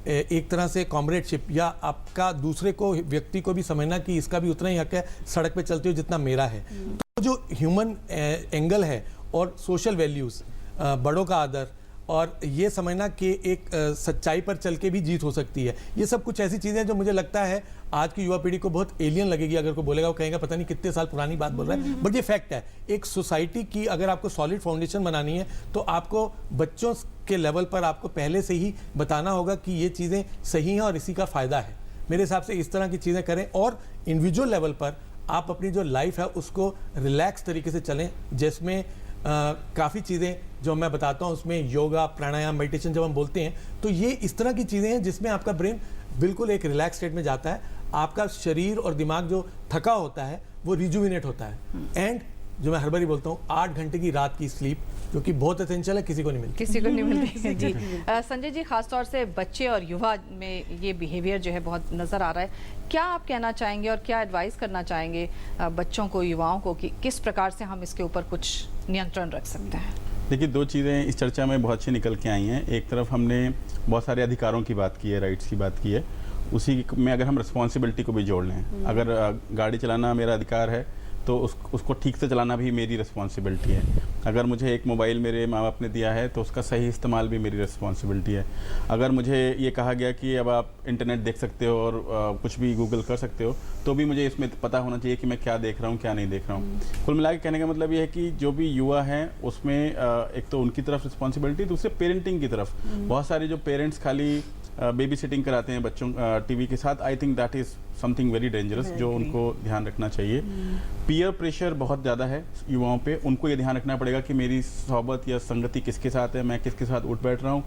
एक तरह से कॉमरेडशिप, या आपका दूसरे को, व्यक्ति को भी समझना कि इसका भी उतना ही हक है सड़क पे चलते हो जितना मेरा है। तो जो ह्यूमन एंगल है और सोशल वैल्यूज, बड़ों का आदर, और ये समझना कि एक सच्चाई पर चल के भी जीत हो सकती है, ये सब कुछ ऐसी चीज़ें जो मुझे लगता है आज की युवा पीढ़ी को बहुत एलियन लगेगी अगर कोई बोलेगा, वो कहेगा पता नहीं कितने साल पुरानी बात बोल रहा है, बट ये फैक्ट है। एक सोसाइटी की अगर आपको सॉलिड फाउंडेशन बनानी है तो आपको बच्चों के लेवल पर आपको पहले से ही बताना होगा कि ये चीज़ें सही हैं और इसी का फ़ायदा है। मेरे हिसाब से इस तरह की चीज़ें करें, और इंडिविजुअल लेवल पर आप अपनी जो लाइफ है उसको रिलैक्स तरीके से चलें, जिसमें काफ़ी चीज़ें जो मैं बताता हूँ उसमें योगा, प्राणायाम, मेडिटेशन जब हम बोलते हैं तो ये इस तरह की चीज़ें हैं जिसमें आपका ब्रेन बिल्कुल एक रिलैक्स स्टेट में जाता है, आपका शरीर और दिमाग जो थका होता है वो रिजुविनेट होता है। एंड जो मैं हर बार ही बोलता हूँ, 8 घंटे की रात की स्लीप जो कि बहुत एसेंशियल है, किसी को नहीं मिलती। किसी को नहीं मिलती जी। संजय जी, खासतौर से बच्चे और युवा में ये बिहेवियर जो है बहुत नज़र आ रहा है, क्या आप कहना चाहेंगे और क्या एडवाइस करना चाहेंगे बच्चों को, युवाओं को कि किस प्रकार से हम इसके ऊपर कुछ नियंत्रण रख सकते हैं? देखिए, 2 चीज़ें इस चर्चा में बहुत अच्छी निकल के आई हैं। एक तरफ हमने बहुत सारे अधिकारों की बात की है, राइट्स की बात की है, उसी में अगर हम रिस्पॉन्सिबिलिटी को भी जोड़ लें, अगर गाड़ी चलाना मेरा अधिकार है तो उसको ठीक से चलाना भी मेरी रिस्पॉन्सिबिलिटी है। अगर मुझे एक मोबाइल मेरे माँ बाप ने दिया है तो उसका सही इस्तेमाल भी मेरी रिस्पॉन्सिबिलिटी है। अगर मुझे ये कहा गया कि अब आप इंटरनेट देख सकते हो और कुछ भी गूगल कर सकते हो, तो भी मुझे इसमें पता होना चाहिए कि मैं क्या देख रहा हूँ, क्या नहीं देख रहा हूँ। कुल मिला के कहने का मतलब ये है कि जो भी युवा हैं उसमें एक तो उनकी तरफ रिस्पॉन्सिबिलिटी, दूसरे पेरेंटिंग की तरफ। बहुत सारे जो पेरेंट्स खाली बेबी सिटिंग कराते हैं बच्चों टीवी के साथ, I think that is something very dangerous, जो उनको ध्यान रखना चाहिए। पीयर प्रेशर बहुत ज़्यादा है युवाओं पे, उनको ये ध्यान रखना पड़ेगा कि मेरी सोहबत या संगति किसके साथ है, मैं किसके साथ उठ बैठ रहा हूँ,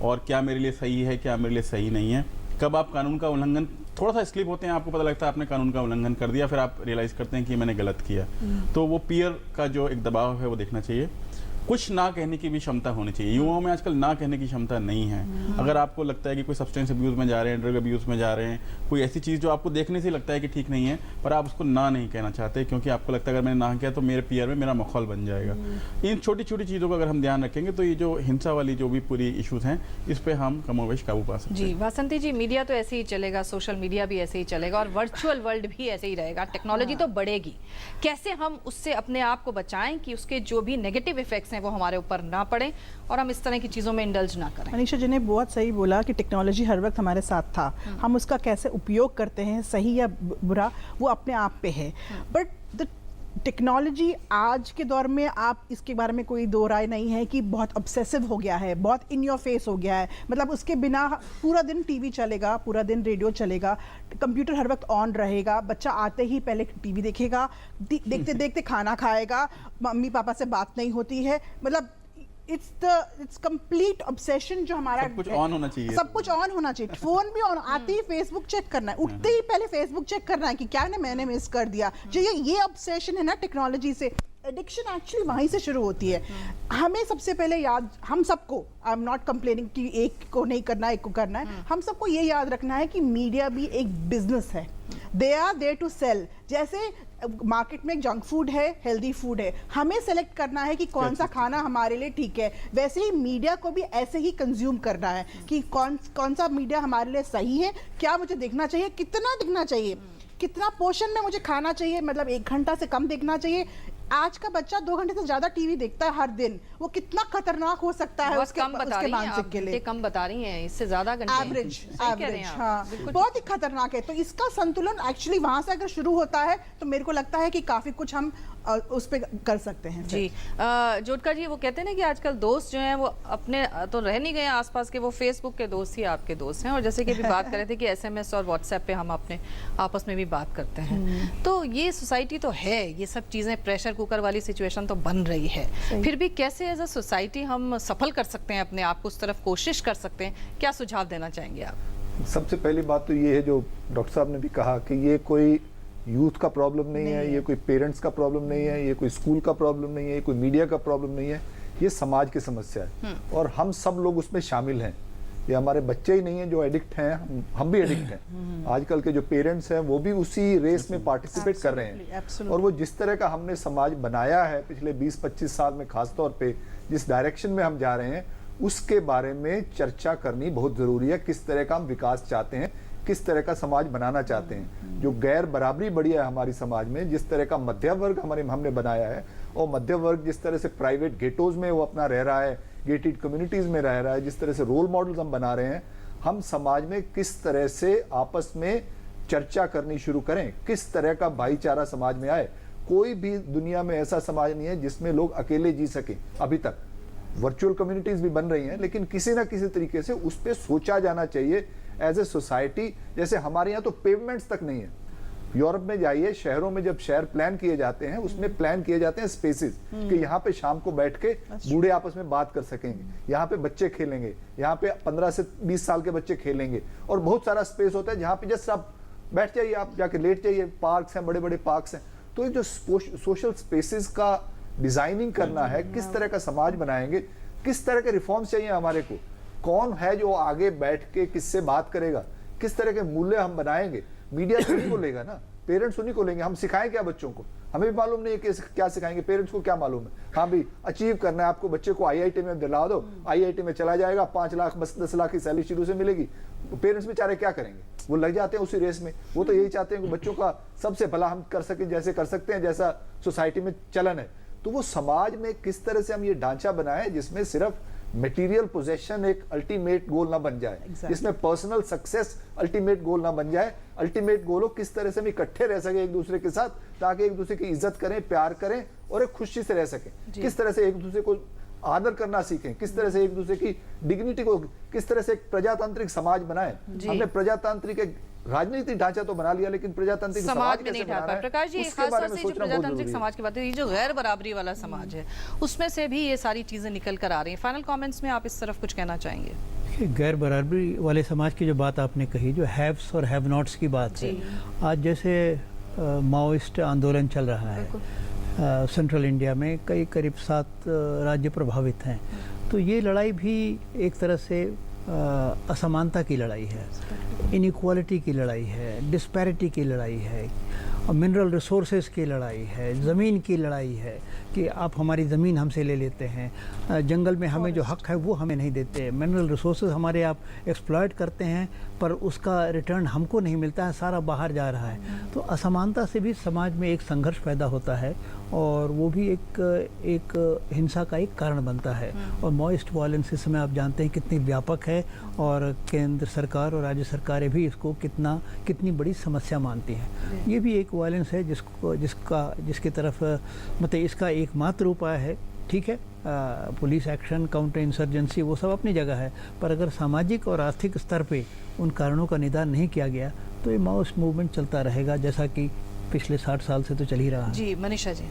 और क्या मेरे लिए सही है, क्या मेरे लिए सही नहीं है। कब आप कानून का उल्लंघन, थोड़ा सा स्लिप होते हैं, आपको पता लगता है आपने कानून का उल्लंघन कर दिया, फिर आप रियलाइज़ करते हैं कि मैंने गलत किया। तो वो पीयर का जो एक दबाव है वो देखना चाहिए। कुछ ना कहने की भी क्षमता होनी चाहिए। युवाओं में आजकल ना कहने की क्षमता नहीं है। अगर आपको लगता है कि कोई सब्सटेंस अब्यूज़ में जा रहे हैं, ड्रग अब्यूज़ में जा रहे हैं, कोई ऐसी चीज़ जो आपको देखने से लगता है कि ठीक नहीं है, पर आप उसको ना नहीं कहना चाहते क्योंकि आपको लगता है अगर मैंने ना किया तो मेरे पीयर में मेरा माहौल बन जाएगा। इन छोटी छोटी चीज़ों का अगर हम ध्यान रखेंगे तो ये जो हिंसा वाली जो भी पूरी इशूज़ हैं, इस पर हम कमोवेश काबू पा सकते हैं। जी वासंती जी, मीडिया तो ऐसे ही चलेगा, सोशल मीडिया भी ऐसे ही चलेगा और वर्चुअल वर्ल्ड भी ऐसे ही रहेगा। टेक्नोलॉजी तो बढ़ेगी, कैसे हम उससे अपने आप को बचाएं कि उसके जो भी नेगेटिव इफेक्ट्स हैं वो हमारे ऊपर ना पड़े और हम इस तरह की चीज़ों में इंडल्ज ना करें। अनीशा जी ने बहुत सही बोला कि टेक्नोलॉजी हर वक्त हमारे साथ था, हम उसका कैसे उपयोग करते हैं, सही या बुरा, वो अपने आप पे है। बट द टेक्नोलॉजी आज के दौर में, आप इसके बारे में कोई दो राय नहीं है कि बहुत ऑब्सेसिव हो गया है, बहुत इन योर फेस हो गया है। मतलब उसके बिना पूरा दिन टीवी चलेगा, पूरा दिन रेडियो चलेगा, कंप्यूटर हर वक्त ऑन रहेगा, बच्चा आते ही पहले टीवी देखेगा, देखते देखते खाना खाएगा, मम्मी पापा से बात नहीं होती है। मतलब इट्स कंप्लीट ऑब्सेशन जो हमारा सब कुछ ऑन होना चाहिए, सब कुछ ऑन होना चाहिए, फोन भी ऑन, आते ही फेसबुक चेक करना है, उठते ही पहले फेसबुक चेक करना है कि क्या ना मैंने मिस कर दिया। जो ये ऑब्सेशन है ना टेक्नोलॉजी से, एडिक्शन एक्चुअली वहीं से शुरू होती है। हमें सबसे पहले याद, हम सबको, आई एम नॉट कंप्लेनिंग कि एक को नहीं करना एक को करना है, हम सबको ये याद रखना है कि मीडिया भी एक बिजनेस है, they are there to sell. जैसे मार्केट में जंक फूड है, हेल्दी फूड है, हमें सेलेक्ट करना है कि कौन सा खाना हमारे लिए ठीक है, वैसे ही मीडिया को भी ऐसे ही कंज्यूम करना है कि कौन सा मीडिया हमारे लिए सही है, क्या मुझे देखना चाहिए, कितना देखना चाहिए, कितना पोर्शन में मुझे खाना चाहिए, मतलब 1 घंटा से कम देखना चाहिए। आज का बच्चा 2 घंटे से ज्यादा टीवी देखता है हर दिन, वो कितना खतरनाक हो सकता है उसके मानसिक के लिए। कम बता रही हैं, इससे ज्यादा एवरेज, हाँ, बहुत ही खतरनाक है। तो इसका संतुलन एक्चुअली वहां से अगर शुरू होता है तो मेरे को लगता है कि काफी कुछ हम उस पे कर सकते हैं। जी जोटका जी, वो कहते हैं ना कि आजकल दोस्त जो हैं वो अपने तो रह नहीं गए आसपास के, वो फेसबुक के दोस्त ही आपके दोस्त हैं। और जैसे कि अभी बात कर रहे थे कि SMS और व्हाट्सएप पे हम अपने आपस में भी बात करते हैं, तो ये सोसाइटी तो है, ये सब चीज़ें प्रेशर कुकर वाली सिचुएशन तो बन रही है, फिर भी कैसे एज अ सोसाइटी हम सफल कर सकते हैं अपने आप को, उस तरफ कोशिश कर सकते हैं, क्या सुझाव देना चाहेंगे आप? सबसे पहली बात तो ये है जो डॉक्टर साहब ने भी कहा कि ये कोई यूथ का प्रॉब्लम नहीं है, ये कोई पेरेंट्स का प्रॉब्लम नहीं है, ये कोई स्कूल का प्रॉब्लम नहीं है, ये कोई मीडिया का प्रॉब्लम नहीं है, ये समाज की समस्या है और हम सब लोग उसमें शामिल हैं। ये हमारे बच्चे ही नहीं हैं जो एडिक्ट हैं, हम भी एडिक्ट हैं। आजकल के जो पेरेंट्स हैं वो भी उसी रेस में पार्टिसिपेट कर रहे हैं और वो जिस तरह का हमने समाज बनाया है पिछले 20-25 साल में, खासतौर पे जिस डायरेक्शन में हम जा रहे हैं उसके बारे में चर्चा करनी बहुत जरूरी है। किस तरह का हम विकास चाहते हैं, किस तरह का समाज बनाना चाहते हैं। जो गैर बराबरी बढ़ी है हमारी समाज में, जिस तरह का मध्य वर्ग हमने बनाया है, और मध्य वर्ग जिस तरह से प्राइवेट गेटोज में वो अपना रह रहा है, गेटेड कम्युनिटीज में रह रहा है, जिस तरह से रोल मॉडल्स हम बना रहे हैं, हम समाज में किस तरह से आपस में चर्चा करनी शुरू करें, किस तरह का भाईचारा समाज में आए। कोई भी दुनिया में ऐसा समाज नहीं है जिसमें लोग अकेले जी सके। अभी तक वर्चुअल कम्युनिटीज भी बन रही हैं, लेकिन किसी ना किसी तरीके से उस पर सोचा जाना चाहिए एज ए सोसाइटी। जैसे हमारे यहाँ तो पेवमेंट्स तक नहीं है, यूरोप में जाइए, शहरों में जब शहर प्लान किए जाते हैं उसमें प्लान किए जाते हैं स्पेसेस कि यहाँ पे शाम को बैठ के बूढ़े आपस में बात कर सकेंगे, यहाँ पे बच्चे खेलेंगे, यहाँ पे 15 से 20 साल के बच्चे खेलेंगे, और बहुत सारा स्पेस होता है जहाँ पे जस्ट आप बैठ जाइए, आप जाके लेट जाइए। पार्क्स हैं, बड़े बड़े पार्क्स हैं। तो ये जो सोशल स्पेसेस का डिजाइनिंग करना है, किस तरह का समाज बनाएंगे, किस तरह के रिफॉर्म्स चाहिए हमारे को, कौन है जो आगे बैठ के किससे बात करेगा, किस तरह के मूल्य हम बनाएंगे। मीडिया तो उन्हीं को लेगा ना, पेरेंट्स उन्हीं को लेंगे। हम सिखाएं क्या बच्चों को, हमें भी मालूम नहीं है कि क्या सिखाएंगे, पेरेंट्स को क्या मालूम है। हाँ भी अचीव करना है आपको, बच्चे को IIT में दिला दो, IIT में चला जाएगा, 5 लाख 10 लाख की सैलरी शुरू से मिलेगी। पेरेंट्स बेचारे क्या करेंगे, वो लग जाते हैं उसी रेस में। वो तो यही चाहते हैं कि बच्चों का सबसे भला हम कर सके, जैसे कर सकते हैं, जैसा सोसाइटी में चलन है। तो वो समाज में किस तरह से हम ये ढांचा बनाए जिसमें सिर्फ मटेरियल पोजेशन एक अल्टीमेट गोल ना बन जाए, जिसमें पर्सनल सक्सेस अल्टीमेट गोल ना बन जाए। अल्टीमेट गोल हो किस तरह से हम इकट्ठे रह सके एक दूसरे के साथ, ताकि एक दूसरे की इज्जत करें, प्यार करें और एक खुशी से रह सकें। किस तरह से एक दूसरे को आदर करना सीखें, किस तरह से एक दूसरे की डिग्निटी को, किस तरह से एक प्रजातांत्रिक समाज बनाए। हमने प्रजातांत्रिक एक राजनीतिक ढांचा तो बना लिया, लेकिन प्रजातांत्रिक समाज में नहीं ढाल पाए। प्रकाश जी, खासतौर से जो प्रजातांत्रिक समाज की बात है, ये जो गैर बराबरी वाला समाज है, उसमें से भी ये सारी चीजें निकल कर आ रही हैं। फाइनल कमेंट्स में आप इस तरफ कुछ कहना चाहेंगे? गैर बराबरी वाले समाज की जो बात आपने कही, जो हैव्स और हैव नॉट्स की बात है, आज जैसे माओइस्ट आंदोलन चल रहा है सेंट्रल इंडिया में, करीब 7 राज्य प्रभावित हैं। तो ये लड़ाई भी एक तरह से असमानता की लड़ाई है, इनइक्वालिटी की लड़ाई है, डिस्पैरिटी की लड़ाई है, और मिनरल रिसोर्सेज की लड़ाई है, ज़मीन की लड़ाई है कि आप हमारी ज़मीन हमसे ले लेते हैं, जंगल में हमें जो हक है वो हमें नहीं देते, मिनरल रिसोर्सेज हमारे आप एक्सप्लॉयट करते हैं पर उसका रिटर्न हमको नहीं मिलता है, सारा बाहर जा रहा है। तो असमानता से भी समाज में एक संघर्ष पैदा होता है और वो भी एक हिंसा का एक कारण बनता है। और मोस्ट वायलेंस इस समय आप जानते हैं कितनी व्यापक है, और केंद्र सरकार और राज्य सरकारें भी इसको कितनी बड़ी समस्या मानती हैं। ये भी एक वायलेंस है जिसकी तरफ मतलब इसका एकमात्र उपाय है, ठीक है, पुलिस एक्शन, काउंटर इंसर्जेंसी, वो सब अपनी जगह है, पर अगर सामाजिक और आर्थिक स्तर पे उन कारणों का निदान नहीं किया गया तो ये माओइस्ट मूवमेंट चलता रहेगा, जैसा कि पिछले 60 साल से तो चल ही रहा है। जी मनीषा जी।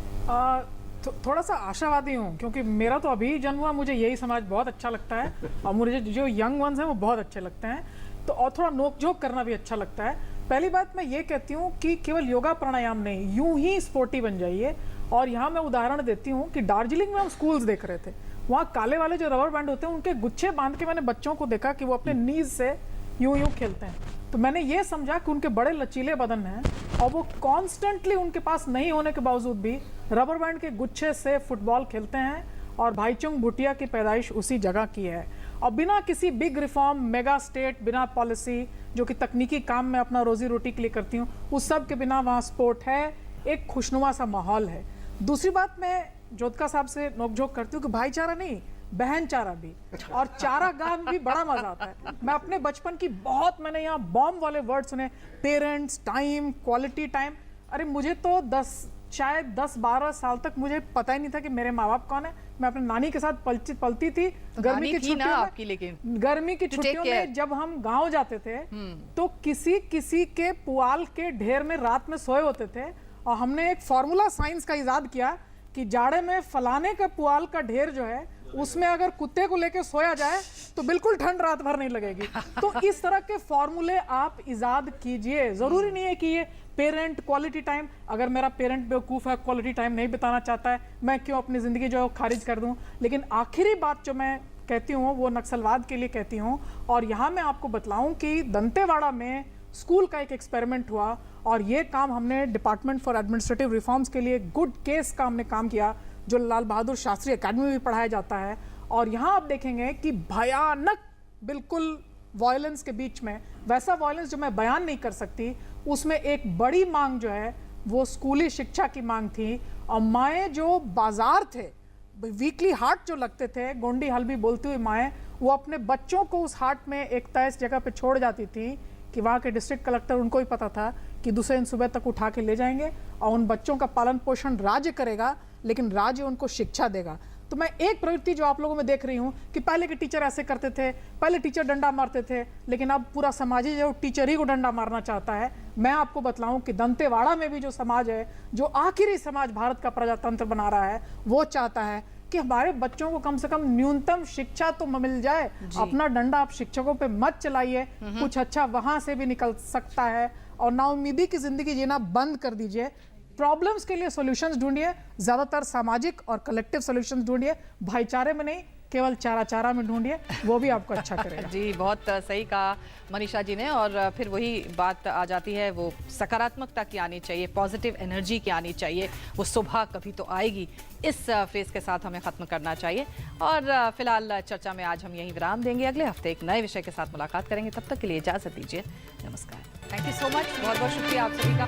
थोड़ा सा आशावादी हूँ, क्योंकि मेरा तो अभी जन्म हुआ, मुझे यही समाज बहुत अच्छा लगता है और मुझे जो यंग वंस हैं वो बहुत अच्छे लगते हैं, तो और थोड़ा नोकझोंक करना भी अच्छा लगता है। पहली बात मैं ये कहती हूँ कि केवल योगा प्राणायाम नहीं, यूं ही स्पोर्टी बन जाइए। और यहाँ मैं उदाहरण देती हूँ कि दार्जिलिंग में हम स्कूल्स देख रहे थे, वहाँ काले वाले जो रबर बैंड होते हैं उनके गुच्छे बांध के मैंने बच्चों को देखा कि वो अपने नीज से यूं खेलते हैं। तो मैंने ये समझा कि उनके बड़े लचीले बदन हैं और वो कॉन्स्टेंटली उनके पास नहीं होने के बावजूद भी रबर बैंड के गुच्छे से फुटबॉल खेलते हैं। और भाईचुंग भूटिया की पैदाइश उसी जगह की है। और बिना किसी बिग रिफॉर्म, मेगा स्टेट, बिना पॉलिसी, जो कि तकनीकी काम में अपना रोजी रोटी के लिए करती हूँ, उस सब के बिना वहाँ स्पोर्ट है, एक खुशनुमा सा माहौल है। दूसरी बात मैं जोधका साहब से नोकझोंक करती हूँ कि भाईचारा नहीं, बहन चारा भी, और चारा गान भी बड़ा मजा आता है। मैं अपने बचपन की मैंने यहाँ बॉम्ब वाले वर्ड सुने, पेरेंट्स, टाइम, क्वालिटी टाइम। अरे मुझे तो 10-12 साल तक मुझे पता ही नहीं था कि मेरे माँ बाप कौन है। मैं अपने नानी के साथ पलती थी तो गर्मी की छुट्टियों आपकी, लेकिन गर्मी की छुट्टियों में जब हम गांव जाते थे तो किसी के पुआल के ढेर में रात में सोए होते थे, और हमने एक फॉर्मूला साइंस का इजाद किया कि जाड़े में फलाने का पुआल का ढेर जो है उसमें अगर कुत्ते को लेके सोया जाए तो बिल्कुल ठंड रात भर नहीं लगेगी। तो इस तरह के फॉर्मूले आप इजाद कीजिए। जरूरी नहीं है कि ये पेरेंट क्वालिटी टाइम, अगर मेरा पेरेंट बेवकूफ़ है, क्वालिटी टाइम नहीं बिताना चाहता है, मैं क्यों अपनी ज़िंदगी जो खारिज कर दूं। लेकिन आखिरी बात जो मैं कहती हूँ वो नक्सलवाद के लिए कहती हूँ। और यहाँ मैं आपको बतलाऊँ कि दंतेवाड़ा में स्कूल का एक एक्सपेरिमेंट हुआ, और ये काम हमने डिपार्टमेंट फॉर एडमिनिस्ट्रेटिव रिफॉर्म्स के लिए गुड केस का हमने काम किया, जो लाल बहादुर शास्त्री एकेडमी में भी पढ़ाया जाता है। और यहाँ आप देखेंगे कि भयानक बिल्कुल वायलेंस के बीच में, वैसा वायलेंस जो मैं बयान नहीं कर सकती, उसमें एक बड़ी मांग जो है वो स्कूली शिक्षा की मांग थी। और माएँ जो बाजार थे, वीकली हाट जो लगते थे, गोंडी हलबी बोलती हुई माएँ, वो अपने बच्चों को उस हाट में एक तय जगह पे छोड़ जाती थी कि वहाँ के डिस्ट्रिक्ट कलेक्टर, उनको ही पता था कि दूसरे दिन सुबह तक उठा के ले जाएंगे और उन बच्चों का पालन पोषण राज्य करेगा, लेकिन राज्य उनको शिक्षा देगा। तो मैं एक प्रवृत्ति जो आप लोगों में देख रही हूँ कि पहले के टीचर ऐसे करते थे, पहले टीचर डंडा मारते थे, लेकिन अब पूरा समाज ही जो टीचर ही को डंडा मारना चाहता है। मैं आपको बतलाऊं कि दंतेवाड़ा में भी जो समाज है, जो आखिरी समाज भारत का प्रजातंत्र बना रहा है, वो चाहता है कि हमारे बच्चों को कम से कम न्यूनतम शिक्षा तो मिल जाए। अपना डंडा आप शिक्षकों पे मत चलाइए, कुछ अच्छा वहां से भी निकल सकता है। और नाउम्मीदी की जिंदगी जीना बंद कर दीजिए। प्रॉब्लम्स के लिए सॉल्यूशंस ढूंढिए, ज्यादातर सामाजिक और कलेक्टिव सॉल्यूशंस ढूंढिए, भाईचारे में नहीं, केवल चारा में ढूंढिए, वो भी आपको अच्छा करेगा। जी बहुत सही कहा मनीषा जी ने। और फिर वही बात आ जाती है, वो सकारात्मकता की आनी चाहिए, पॉजिटिव एनर्जी की आनी चाहिए, वो सुबह कभी तो आएगी। इस फ्रेज के साथ हमें ख़त्म करना चाहिए। और फिलहाल चर्चा में आज हम यहीं विराम देंगे। अगले हफ्ते एक नए विषय के साथ मुलाकात करेंगे। तब तक के लिए इजाज़त दीजिए, नमस्कार। थैंक यू सो मच, बहुत बहुत शुक्रिया आप सभी का।